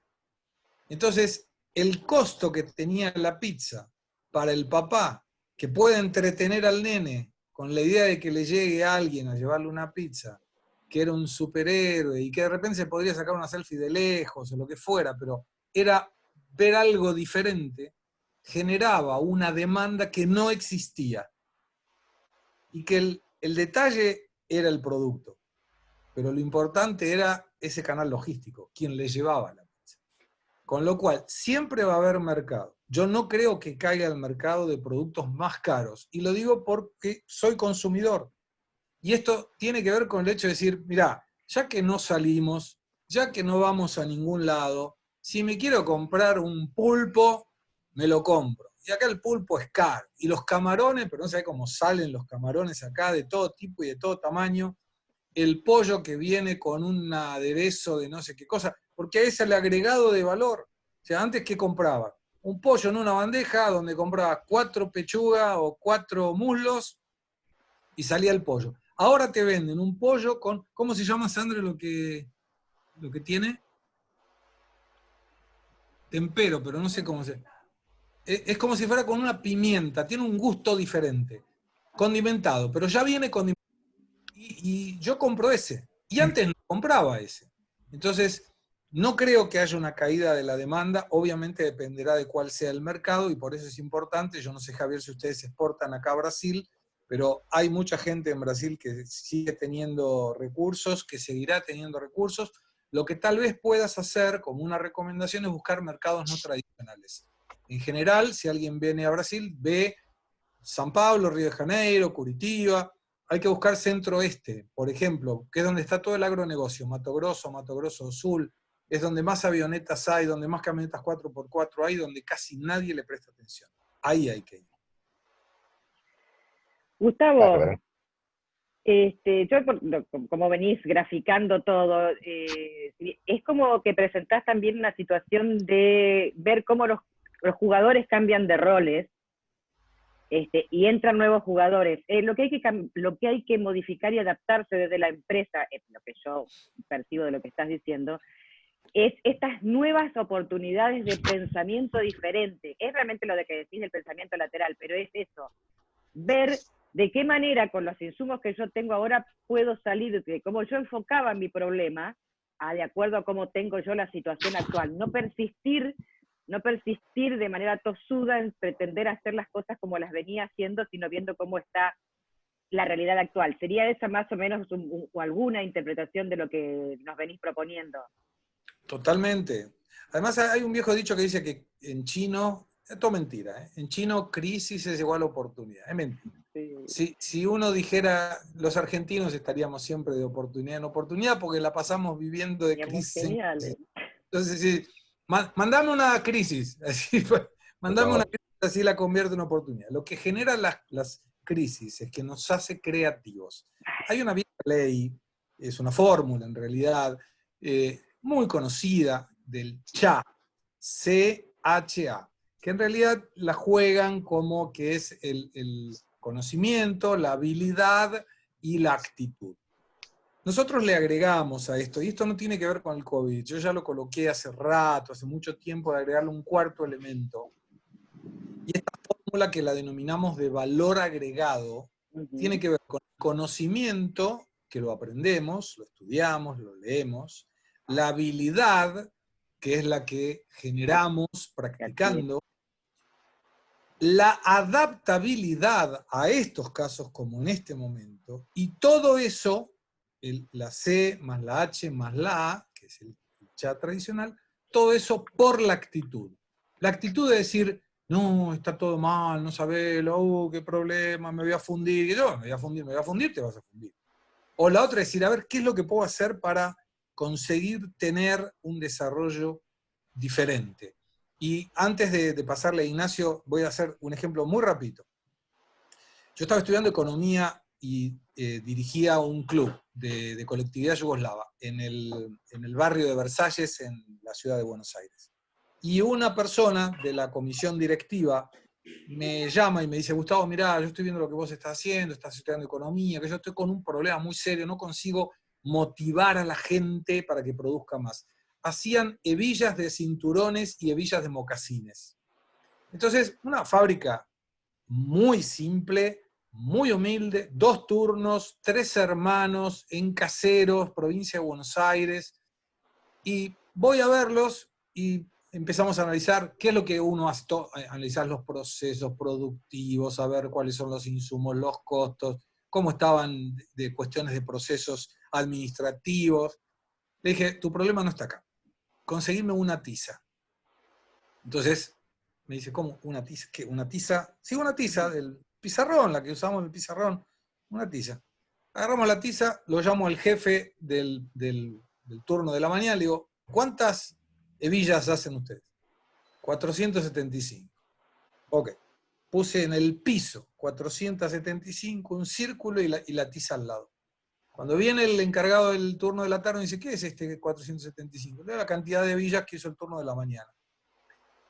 Entonces, el costo que tenía la pizza para el papá, que puede entretener al nene con la idea de que le llegue a alguien a llevarle una pizza, que era un superhéroe y que de repente se podría sacar una selfie de lejos o lo que fuera, pero era ver algo diferente, generaba una demanda que no existía. Y que el detalle era el producto, pero lo importante era ese canal logístico, quien le llevaba la pizza. Con lo cual, siempre va a haber mercado. Yo no creo que caiga el mercado de productos más caros, y lo digo porque soy consumidor. Y esto tiene que ver con el hecho de decir, mirá, ya que no salimos, ya que no vamos a ningún lado, si me quiero comprar un pulpo, me lo compro. Y acá el pulpo es caro. Y los camarones, pero no sé cómo salen los camarones acá, de todo tipo y de todo tamaño. El pollo que viene con un aderezo de no sé qué cosa, porque es el agregado de valor. O sea, antes, ¿qué compraba? Un pollo en una bandeja donde compraba 4 pechugas o 4 muslos y salía el pollo. Ahora te venden un pollo con, ¿cómo se llama, Sandra, lo que tiene? Tempero, pero no sé cómo se... Es como si fuera con una pimienta, tiene un gusto diferente. Condimentado, pero ya viene condimentado. Y yo compro ese. Y antes no compraba ese. Entonces, no creo que haya una caída de la demanda. Obviamente dependerá de cuál sea el mercado y por eso es importante. Yo no sé, Javier, si ustedes exportan acá a Brasil, pero hay mucha gente en Brasil que sigue teniendo recursos, que seguirá teniendo recursos. Lo que tal vez puedas hacer como una recomendación es buscar mercados no tradicionales. En general, si alguien viene a Brasil, ve San Pablo, Río de Janeiro, Curitiba. Hay que buscar centro-oeste, por ejemplo, que es donde está todo el agronegocio, Mato Grosso Sul, es donde más avionetas hay, donde más camionetas 4x4 hay, donde casi nadie le presta atención. Ahí hay que ir. Gustavo, como venís graficando todo, es como que presentás también una situación de ver cómo los jugadores cambian de roles, y entran nuevos jugadores. Lo que hay que modificar y adaptarse desde la empresa, es lo que yo percibo de lo que estás diciendo, es estas nuevas oportunidades de pensamiento diferente. Es realmente lo de que decís del pensamiento lateral, pero es eso, ver de qué manera con los insumos que yo tengo ahora puedo salir de cómo yo enfocaba mi problema de acuerdo a cómo tengo yo la situación actual. No persistir de manera tosuda en pretender hacer las cosas como las venía haciendo, sino viendo cómo está la realidad actual. ¿Sería esa más o menos alguna interpretación de lo que nos venís proponiendo? Totalmente. Además, hay un viejo dicho que dice que en chino, es todo mentira, ¿eh? En chino crisis es igual a oportunidad. Es mentira. Sí. Si uno dijera, los argentinos estaríamos siempre de oportunidad en oportunidad porque la pasamos viviendo de crisis en crisis. Entonces, sí, mandame una crisis, así, mandame una crisis, así la convierto en oportunidad. Lo que genera las crisis es que nos hace creativos. Hay una vieja ley, es una fórmula en realidad, muy conocida del CHA, C-H-A, que en realidad la juegan como que es el conocimiento, la habilidad y la actitud. Nosotros le agregamos a esto, y esto no tiene que ver con el COVID, yo ya lo coloqué hace rato, hace mucho tiempo, de agregarle un cuarto elemento, y esta fórmula que la denominamos de valor agregado, tiene que ver con el conocimiento, que lo aprendemos, lo estudiamos, lo leemos, la habilidad, que es la que generamos practicando, la adaptabilidad a estos casos como en este momento, y todo eso, la C más la H más la A, que es el chat tradicional, todo eso por la actitud. La actitud de decir, no, está todo mal, no sabés, qué problema, me voy a fundir, y yo, me voy a fundir, te vas a fundir. O la otra es decir, a ver, ¿qué es lo que puedo hacer para conseguir tener un desarrollo diferente? Y antes de pasarle a Ignacio, voy a hacer un ejemplo muy rápido. Yo estaba estudiando economía y dirigía un club de colectividad yugoslava en el barrio de Versalles, en la ciudad de Buenos Aires. Y una persona de la comisión directiva me llama y me dice, Gustavo, mirá, yo estoy viendo lo que vos estás haciendo, estás estudiando economía, que yo estoy con un problema muy serio, no consigo motivar a la gente para que produzca más. Hacían hebillas de cinturones y hebillas de mocasines. Entonces, una fábrica muy simple, muy humilde, 2 turnos, 3 hermanos, en Caseros, provincia de Buenos Aires, y voy a verlos y empezamos a analizar qué es lo que uno hace, analizar los procesos productivos, a ver cuáles son los insumos, los costos, cómo estaban de cuestiones de procesos administrativos. Le dije, tu problema no está acá, conseguime una tiza. Entonces me dice, ¿cómo? ¿Una tiza? ¿Qué? ¿Una tiza? Sí, una tiza del pizarrón, la que usamos en el pizarrón, una tiza. Agarramos la tiza, lo llamo al jefe del turno de la mañana, le digo, ¿cuántas hebillas hacen ustedes? 475. Ok. Puse en el piso 475, un círculo y la tiza al lado. Cuando viene el encargado del turno de la tarde, me dice, ¿qué es este 475? Le da la cantidad de hebillas que hizo el turno de la mañana.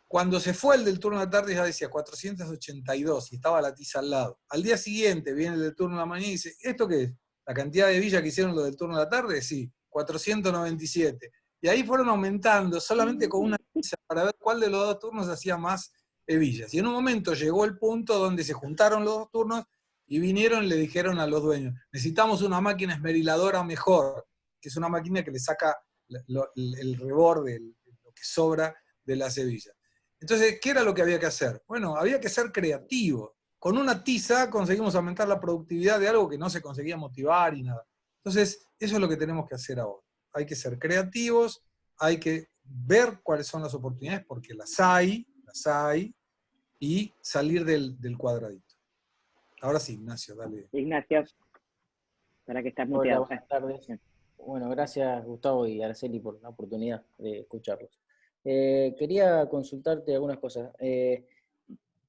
Cuando se fue el del turno de la tarde ya decía 482 y estaba la tiza al lado. Al día siguiente viene el del turno de la mañana y dice, ¿esto qué es? ¿La cantidad de hebillas que hicieron los del turno de la tarde? Sí, 497. Y ahí fueron aumentando solamente con una tiza para ver cuál de los 2 turnos hacía más hebillas. Y en un momento llegó el punto donde se juntaron los 2 turnos y vinieron y le dijeron a los dueños, necesitamos una máquina esmeriladora mejor, que es una máquina que le saca el rebor de lo que sobra de las hebillas. Entonces, ¿qué era lo que había que hacer? Bueno, había que ser creativo. Con una tiza conseguimos aumentar la productividad de algo que no se conseguía motivar y nada. Entonces, eso es lo que tenemos que hacer ahora. Hay que ser creativos, hay que ver cuáles son las oportunidades, porque las hay, y salir del cuadradito. Ahora sí, Ignacio, dale. Ignacio, para que estás Hola, muteado. buenas tardes. Bueno, gracias Gustavo y Araceli por la oportunidad de escucharlos. Quería consultarte algunas cosas.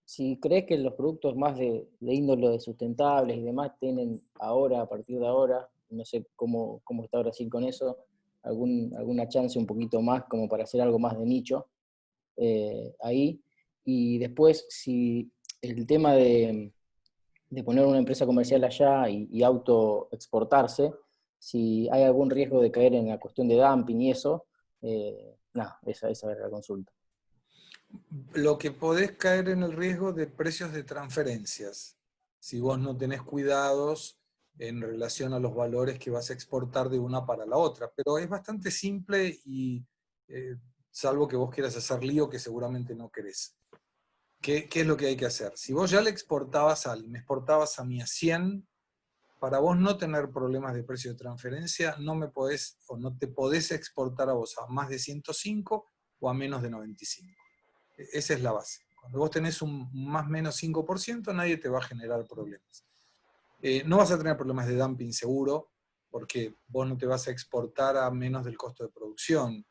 Si crees que los productos más de índole sustentables y demás tienen ahora, a partir de ahora, no sé cómo está Brasil con eso, alguna chance un poquito más como para hacer algo más de nicho ahí. Y después, si el tema de poner una empresa comercial allá y auto exportarse, si hay algún riesgo de caer en la cuestión de dumping y eso, nada, esa era la consulta. Lo que podés caer en el riesgo de precios de transferencias, si vos no tenés cuidados en relación a los valores que vas a exportar de una para la otra. Pero es bastante simple y salvo que vos quieras hacer lío, que seguramente no querés. ¿Qué es lo que hay que hacer? Si vos ya le exportabas a alguien, me exportabas a mí a 100, para vos no tener problemas de precio de transferencia, no me podés o no te podés exportar a vos a más de 105 o a menos de 95. Esa es la base. Cuando vos tenés un más o menos 5%, nadie te va a generar problemas. No vas a tener problemas de dumping seguro, porque vos no te vas a exportar a menos del costo de producción.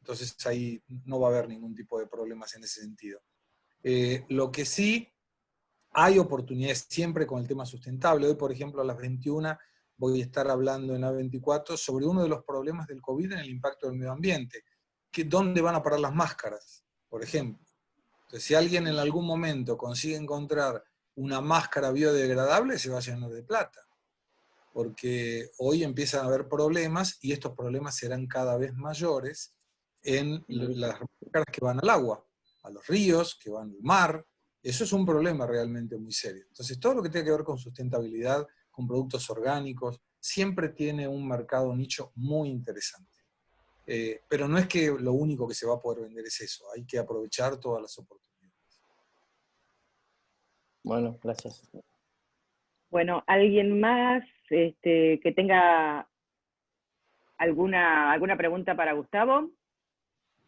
Entonces ahí no va a haber ningún tipo de problemas en ese sentido. Lo que sí, hay oportunidades siempre con el tema sustentable. Hoy, por ejemplo, a las 21 voy a estar hablando en A24 sobre uno de los problemas del COVID en el impacto del medio ambiente. ¿Dónde van a parar las máscaras, por ejemplo? Entonces, si alguien en algún momento consigue encontrar una máscara biodegradable, se va a llenar de plata. Porque hoy empiezan a haber problemas, y estos problemas serán cada vez mayores, en las máscaras que van al agua, a los ríos, que van al mar. Eso es un problema realmente muy serio. Entonces, todo lo que tiene que ver con sustentabilidad, con productos orgánicos, siempre tiene un mercado nicho muy interesante. Pero no es que lo único que se va a poder vender es eso, hay que aprovechar todas las oportunidades. Bueno, gracias. Bueno, ¿alguien más que tenga alguna pregunta para Gustavo?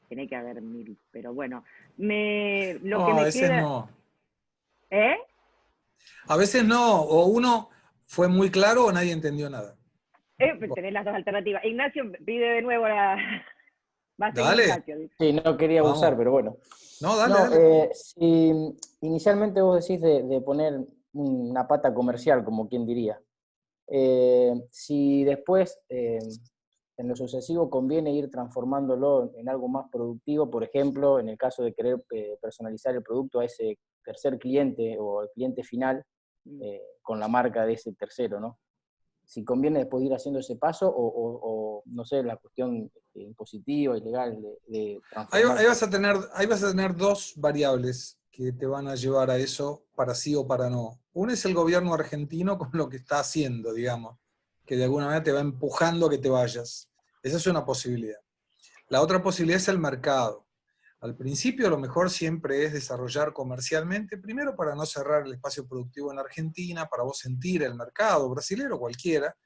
Tiene que haber 1000, pero bueno. Lo que a me veces queda... no. ¿Eh? A veces no, o uno fue muy claro o nadie entendió nada. Tenés las 2 alternativas. Ignacio pide de nuevo la... Va a seguir Dale, Ignacio. Sí, no quería vamos. abusar, pero bueno. No, dale, No, dale. si inicialmente vos decís de poner una pata comercial, como quien diría, si después en lo sucesivo conviene ir transformándolo en algo más productivo, por ejemplo, en el caso de querer personalizar el producto a ese tercer cliente o al cliente final con la marca de ese tercero, ¿no? si conviene después ir haciendo ese paso o no sé, la cuestión impositiva y legal de transformar. Ahí vas a tener dos variables que te van a llevar a eso para sí o para no. Una es el gobierno argentino con lo que está haciendo, digamos, que de alguna manera te va empujando a que te vayas. Esa es una posibilidad. La otra posibilidad es el mercado. Al principio lo mejor siempre es desarrollar comercialmente, primero para no cerrar el espacio productivo en Argentina, para vos sentir el mercado brasilero, cualquiera.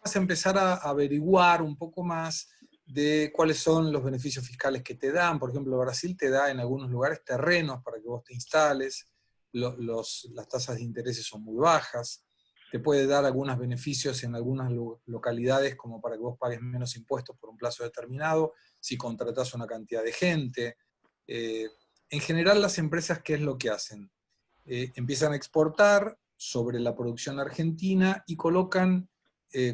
Vas a empezar a averiguar un poco más de cuáles son los beneficios fiscales que te dan. Por ejemplo, Brasil te da en algunos lugares terrenos para que vos te instales, las tasas de intereses son muy bajas, te puede dar algunos beneficios en algunas localidades como para que vos pagues menos impuestos por un plazo determinado, si contratás una cantidad de gente. En general las empresas, ¿qué es lo que hacen? Empiezan a exportar sobre la producción argentina y colocan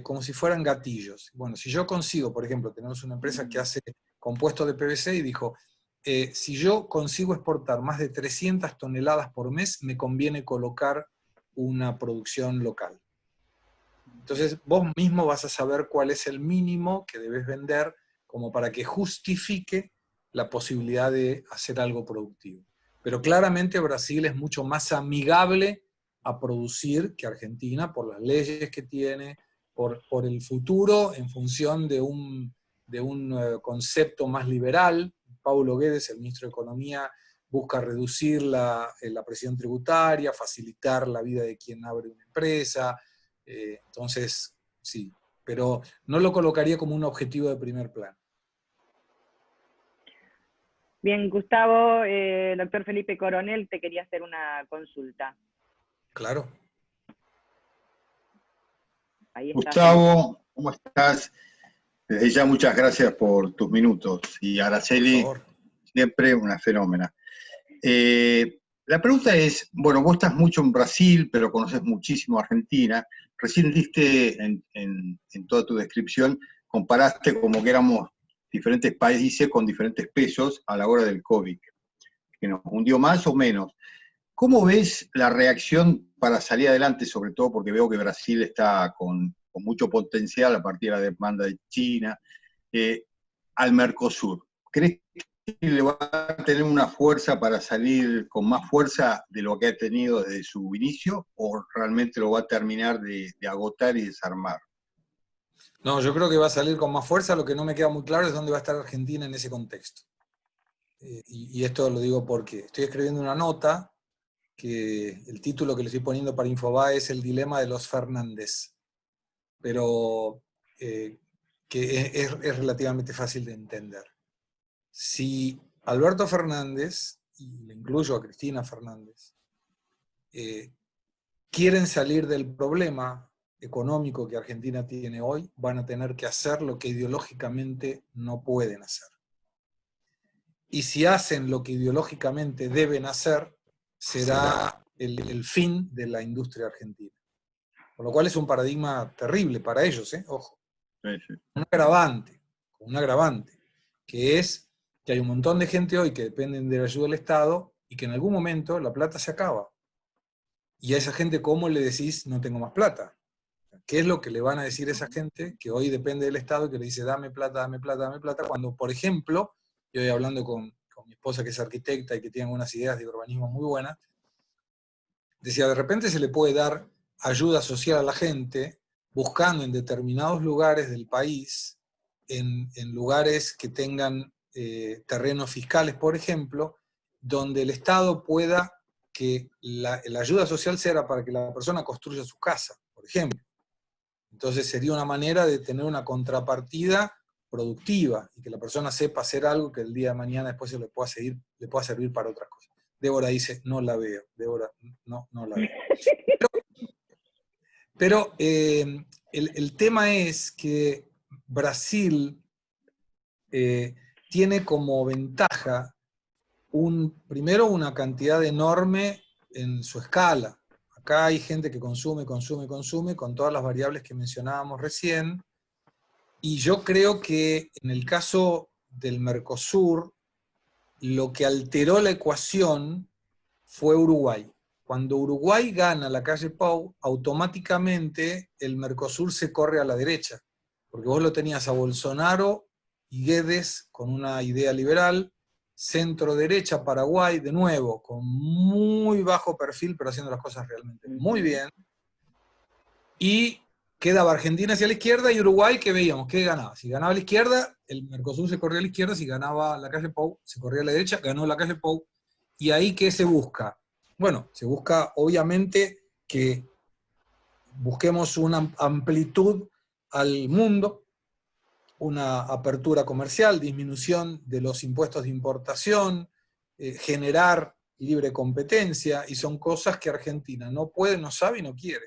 como si fueran gatillos. Bueno, si yo consigo, por ejemplo, tenemos una empresa que hace compuestos de PVC y dijo, si yo consigo exportar más de 300 toneladas por mes, me conviene colocar una producción local. Entonces vos mismo vas a saber cuál es el mínimo que debes vender como para que justifique la posibilidad de hacer algo productivo. Pero claramente Brasil es mucho más amigable a producir que Argentina por las leyes que tiene, por el futuro en función de un concepto más liberal. Paulo Guedes, el ministro de Economía, busca reducir la presión tributaria, facilitar la vida de quien abre una empresa. Entonces, sí, pero no lo colocaría como un objetivo de primer plano. Bien, Gustavo, doctor Felipe Coronel, te quería hacer una consulta. Claro. Ahí está. Gustavo, ¿cómo estás? Desde ya muchas gracias por tus minutos. Y Araceli, siempre una fenómena. La pregunta es, bueno, vos estás mucho en Brasil, pero conoces muchísimo Argentina. Recién diste en toda tu descripción, comparaste como que éramos diferentes países con diferentes pesos a la hora del COVID, que nos hundió más o menos. ¿Cómo ves la reacción para salir adelante, sobre todo porque veo que Brasil está con mucho potencial a partir de la demanda de China, al Mercosur? ¿Crees que le va a tener una fuerza para salir con más fuerza de lo que ha tenido desde su inicio, o realmente lo va a terminar de agotar y desarmar? No, yo creo que va a salir con más fuerza. Lo que no me queda muy claro es dónde va a estar Argentina en ese contexto. Y esto lo digo porque estoy escribiendo una nota que el título que le estoy poniendo para Infobae es El dilema de los Fernández, pero que es relativamente fácil de entender. Si Alberto Fernández, y le incluyo a Cristina Fernández, quieren salir del problema económico que Argentina tiene hoy, van a tener que hacer lo que ideológicamente no pueden hacer. Y si hacen lo que ideológicamente deben hacer, será el fin de la industria argentina. Con lo cual es un paradigma terrible para ellos, ojo. Sí, sí. Un agravante, que es que hay un montón de gente hoy que dependen de la ayuda del Estado y que en algún momento la plata se acaba. Y a esa gente, ¿cómo le decís no tengo más plata? ¿Qué es lo que le van a decir a esa gente que hoy depende del Estado y que le dice dame plata, dame plata, dame plata? Cuando, por ejemplo, yo voy hablando con mi esposa que es arquitecta y que tiene unas ideas de urbanismo muy buenas, decía, de repente se le puede dar ayuda social a la gente buscando en determinados lugares del país, en lugares que tengan terrenos fiscales, por ejemplo, donde el Estado pueda que la ayuda social sea para que la persona construya su casa, por ejemplo. Entonces sería una manera de tener una contrapartida productiva y que la persona sepa hacer algo que el día de mañana después se le pueda servir para otras cosas. Débora dice, no la veo. Débora, no la veo. Pero el tema es que Brasil tiene como ventaja primero una cantidad enorme en su escala. Acá hay gente que consume con todas las variables que mencionábamos recién, y yo creo que en el caso del Mercosur, lo que alteró la ecuación fue Uruguay. cuando Uruguay gana la calle Pau, automáticamente el Mercosur se corre a la derecha, porque vos lo tenías a Bolsonaro y Guedes con una idea liberal, centro derecha Paraguay, de nuevo, con muy bajo perfil, pero haciendo las cosas realmente muy bien, y quedaba Argentina hacia la izquierda y Uruguay, que veíamos, ¿qué ganaba? Si ganaba a la izquierda, el Mercosur se corría a la izquierda, si ganaba la calle Pau, se corría a la derecha, ganó la calle Pau, y ahí ¿qué se busca? Bueno, se busca obviamente que busquemos una amplitud al mundo, una apertura comercial, disminución de los impuestos de importación, generar libre competencia, y son cosas que Argentina no puede, no sabe y no quiere.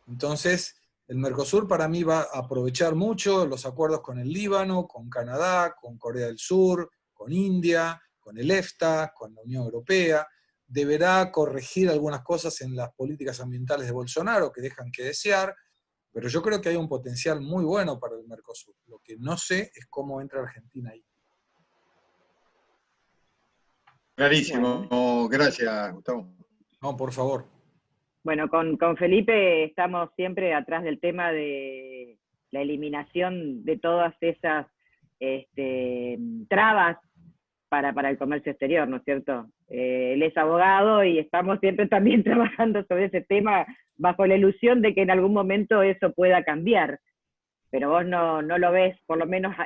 Entonces, el Mercosur para mí va a aprovechar mucho los acuerdos con el Líbano, con Canadá, con Corea del Sur, con India, con el EFTA, con la Unión Europea. Deberá corregir algunas cosas en las políticas ambientales de Bolsonaro que dejan que desear, pero yo creo que hay un potencial muy bueno para el Mercosur. Lo que no sé es cómo entra Argentina ahí. Clarísimo. Gracias, Gustavo. No, por favor. Bueno, con Felipe estamos siempre atrás del tema de la eliminación de todas esas trabas para el comercio exterior, ¿no es cierto? Él es abogado y estamos siempre también trabajando sobre ese tema bajo la ilusión de que en algún momento eso pueda cambiar. Pero vos no lo ves, por lo menos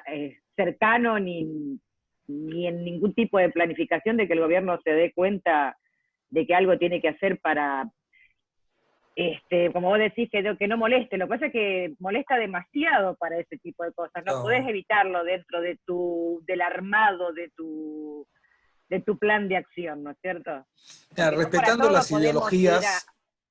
cercano, ni en ningún tipo de planificación de que el gobierno se dé cuenta de que algo tiene que hacer para, como vos decís, que no moleste. Lo que pasa es que molesta demasiado para ese tipo de cosas. No podés evitarlo dentro del armado de tu plan de acción, ¿no es cierto? Respetando las ideologías.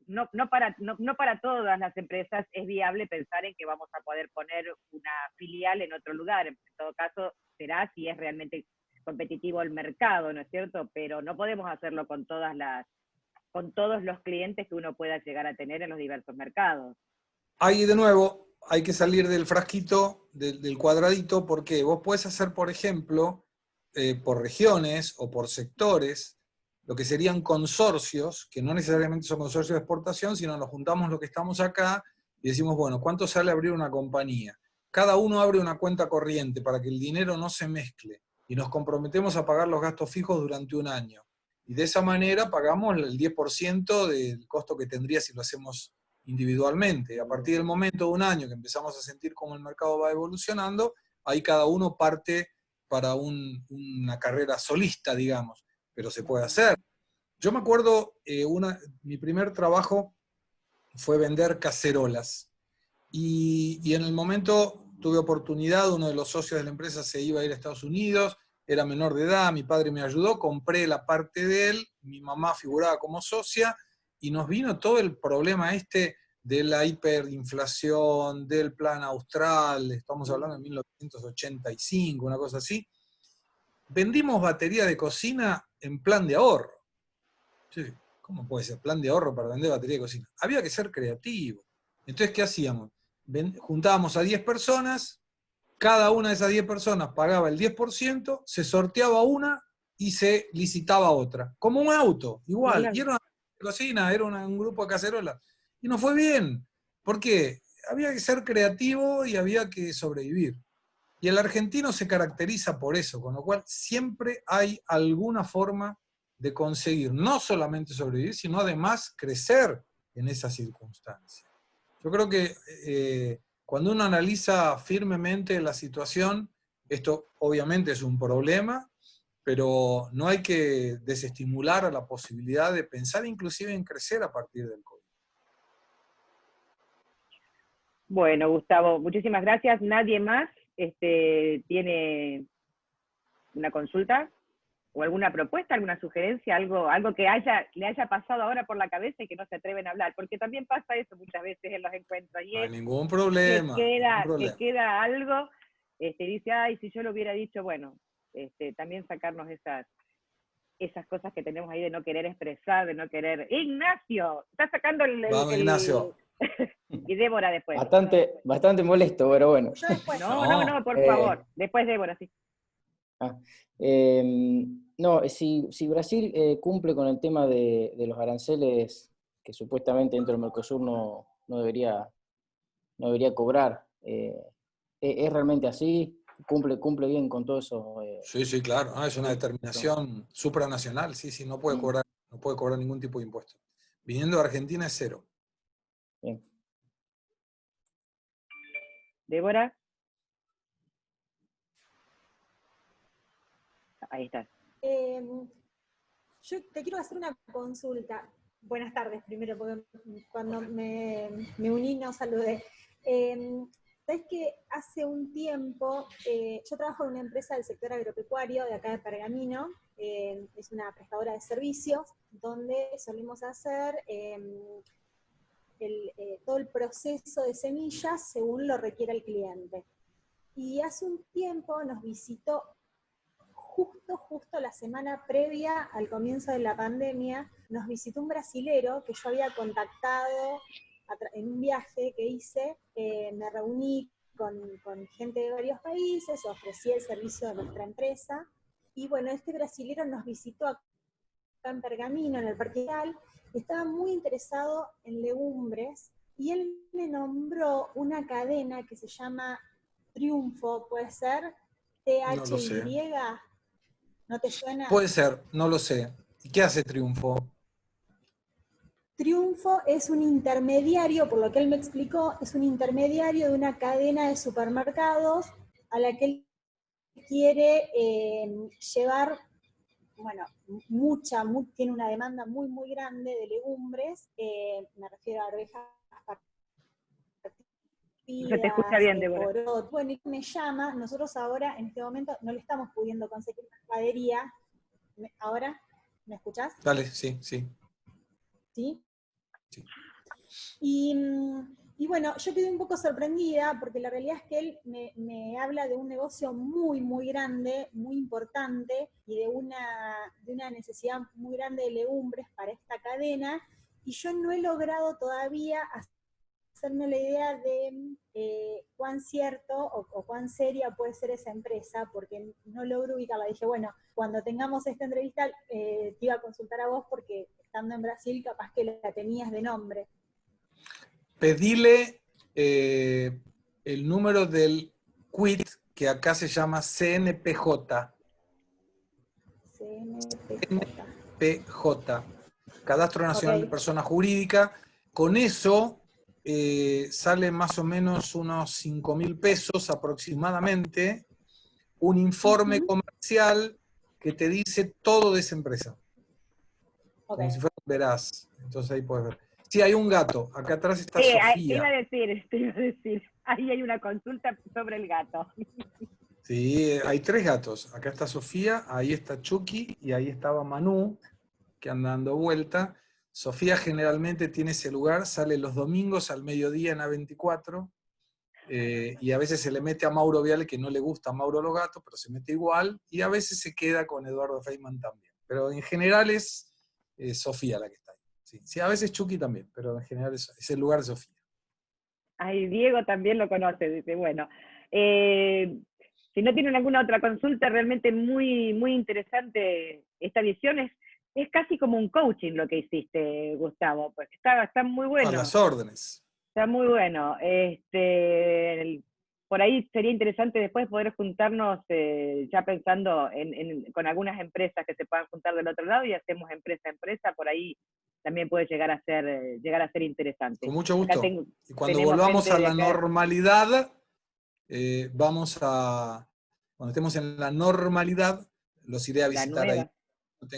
No para todas las empresas es viable pensar en que vamos a poder poner una filial en otro lugar. En todo caso, será si es realmente competitivo el mercado, ¿no es cierto? Pero no podemos hacerlo con todos los clientes que uno pueda llegar a tener en los diversos mercados. Ahí de nuevo hay que salir del frasquito, del cuadradito, porque vos podés hacer, por ejemplo, por regiones o por sectores, lo que serían consorcios, que no necesariamente son consorcios de exportación, sino nos juntamos los que estamos acá y decimos, bueno, ¿cuánto sale abrir una compañía? Cada uno abre una cuenta corriente para que el dinero no se mezcle y nos comprometemos a pagar los gastos fijos durante un año. Y de esa manera pagamos el 10% del costo que tendría si lo hacemos individualmente. A partir del momento de un año que empezamos a sentir cómo el mercado va evolucionando, ahí cada uno parte para una carrera solista, digamos, pero se puede hacer. Yo me acuerdo, mi primer trabajo fue vender cacerolas, y en el momento tuve oportunidad, uno de los socios de la empresa se iba a ir a Estados Unidos, era menor de edad, mi padre me ayudó, compré la parte de él, mi mamá figuraba como socia, y nos vino todo el problema de la hiperinflación, del plan austral, estamos hablando de 1985, una cosa así. Vendimos batería de cocina en plan de ahorro. Sí, ¿cómo puede ser plan de ahorro para vender batería de cocina? Había que ser creativo. Entonces, ¿qué hacíamos? Juntábamos a 10 personas, cada una de esas 10 personas pagaba el 10%, se sorteaba una y se licitaba otra. Como un auto, igual. Y era una cocina, era un grupo de cacerolas. Y nos fue bien. ¿Por qué? Había que ser creativo y había que sobrevivir. Y el argentino se caracteriza por eso, con lo cual siempre hay alguna forma de conseguir no solamente sobrevivir, sino además crecer en esas circunstancias. Yo creo que cuando uno analiza firmemente la situación, esto obviamente es un problema, pero no hay que desestimular a la posibilidad de pensar inclusive en crecer a partir del COVID. Bueno, Gustavo, muchísimas gracias. ¿Nadie más tiene una consulta o alguna propuesta, alguna sugerencia, algo que le haya pasado ahora por la cabeza y que no se atreven a hablar? Porque también pasa eso muchas veces en los encuentros. Y no hay ningún problema. Que queda algo, dice, ay, si yo lo hubiera dicho, bueno, también sacarnos esas cosas que tenemos ahí de no querer expresar, de no querer... ¡Ignacio! Está sacando Vamos, Ignacio. Y Débora después. Bastante molesto, pero bueno. No, por favor. Después Débora, sí. Ah, no, si Brasil cumple con el tema de los aranceles que supuestamente dentro del Mercosur no debería cobrar, ¿es realmente así? ¿Cumple bien con todo eso? Sí, sí, claro. Ah, es una Sí, determinación supranacional. Sí, sí, mm, no puede cobrar ningún tipo de impuesto. Viniendo de Argentina es cero. bien. Débora, ahí estás. Yo te quiero hacer una consulta. Buenas tardes, primero, porque cuando me uní no saludé. Sabes que hace un tiempo, yo trabajo en una empresa del sector agropecuario de acá de Pergamino, es una prestadora de servicios, donde solemos hacer todo el proceso de semillas según lo requiera el cliente. Y hace un tiempo nos visitó justo la semana previa al comienzo de la pandemia, nos visitó un brasilero que yo había contactado en un viaje que hice, me reuní con gente de varios países, ofrecí el servicio de nuestra empresa, y bueno, este brasilero nos visitó acá en Pergamino, en el Parque Ideal, estaba muy interesado en legumbres, y él me nombró una cadena que se llama Triunfo, ¿puede ser? No lo sé. THY. ¿No te suena? Puede ser, no lo sé. ¿Y qué hace Triunfo? Triunfo es un intermediario, por lo que él me explicó, es un intermediario de una cadena de supermercados a la que él quiere llevar, bueno, tiene una demanda muy grande de legumbres, me refiero a arvejas, No se te escucha bien, Débora. porot. Bueno, y me llama, nosotros ahora en este momento no le estamos pudiendo conseguir mercadería. ¿Ahora? ¿Me escuchás? Dale, sí, sí. ¿Sí? Sí. Y bueno, yo quedé un poco sorprendida porque la realidad es que él me habla de un negocio muy grande, muy importante y de una necesidad muy grande de legumbres para esta cadena, y yo no he logrado todavía hacerme la idea de cuán cierto o cuán seria puede ser esa empresa, porque no logro ubicarla. Dije, bueno, cuando tengamos esta entrevista te iba a consultar a vos porque estando en Brasil capaz que la tenías de nombre. Pedile el número del quit, que acá se llama CNPJ. CNPJ. CNPJ, Cadastro Nacional de Ok. Persona Jurídica. Con eso sale más o menos unos 5.000 pesos aproximadamente un informe comercial que te dice todo de esa empresa. Como si fuera un veraz. Entonces ahí puedes ver. Sí, hay un gato. Acá atrás está Sí, Sofía. te iba a decir. Ahí hay una consulta sobre el gato. Sí, hay 3 gatos. Acá está Sofía, ahí está Chucky y ahí estaba Manu, que anda dando vuelta. Sofía generalmente tiene ese lugar, sale los domingos al mediodía en A24, y a veces se le mete a Mauro Viale, que no le gusta a Mauro los gatos, pero se mete igual, y a veces se queda con Eduardo Feynman también. Pero en general es Sofía la que está ahí. Sí, sí, a veces Chucky también, pero en general es el lugar de Sofía. Ay, Diego también lo conoce, dice, bueno. Si no tienen alguna otra consulta, realmente muy interesante esta visión. Es casi como un coaching lo que hiciste, Gustavo, pues está muy A bueno. las órdenes. Está muy bueno. Por ahí sería interesante después poder juntarnos, ya pensando con algunas empresas que se puedan juntar del otro lado y hacemos empresa a empresa, por ahí también puede llegar a ser interesante. Con mucho Acá gusto. Y cuando tenemos volvamos gente a de la acá. normalidad, cuando estemos en la normalidad, los iré a La visitar ahí. nueva.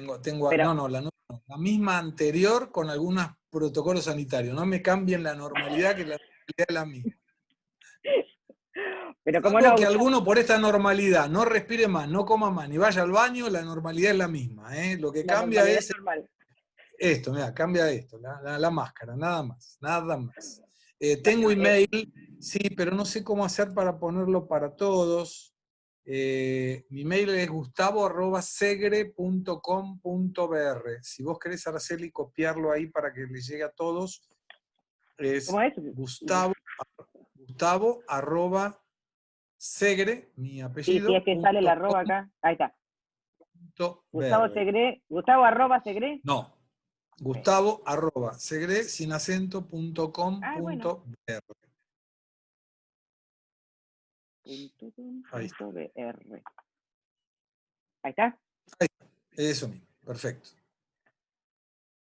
No, Pero, no, la nueva no, la misma anterior con algunos protocolos sanitarios. No me cambien la normalidad, que la normalidad es la misma. pero como Salvo no, que Gustavo, alguno por esta normalidad no respire más, no coma más, ni vaya al baño, la normalidad es la misma. Lo que la cambia normalidad es es normal. esto, mira, cambia esto, la máscara, nada más, nada más. Bueno, Tengo email, sí, pero no sé cómo hacer para ponerlo para todos. Mi mail es gustavo@segre.com.br. Si vos querés, Araceli, copiarlo ahí para que le llegue a todos, es ¿cómo es? gustavo Segre, mi Sí, apellido. sí, es que sale el arroba acá. Ahí está. Gustavo Segre. Gustavo arroba Segre. No. Gustavo arroba segre sin Ah, bueno. acento.com.br. Ahí está. .com.br. Ahí está. Eso mismo. Perfecto.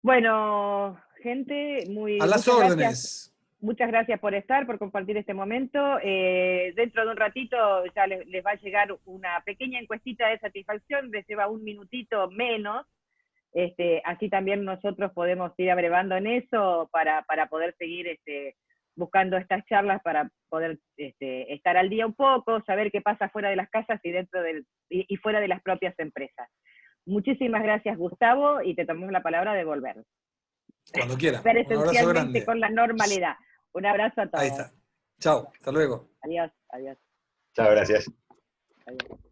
Bueno, gente, A las muchas órdenes. gracias. Muchas gracias por estar, por compartir este momento. Dentro de un ratito ya les va a llegar una pequeña encuestita de satisfacción, les lleva un minutito menos. Así también nosotros podemos ir abrevando en eso para poder seguir buscando estas charlas, para poder estar al día un poco, saber qué pasa fuera de las casas y y fuera de las propias empresas. Muchísimas gracias, Gustavo, y te tomamos la palabra de volver. Cuando quiera. Un abrazo Presencialmente grande. con la normalidad. Un abrazo a todos. Ahí está. Chao. Hasta luego. Adiós, adiós. Chao, gracias. Adiós.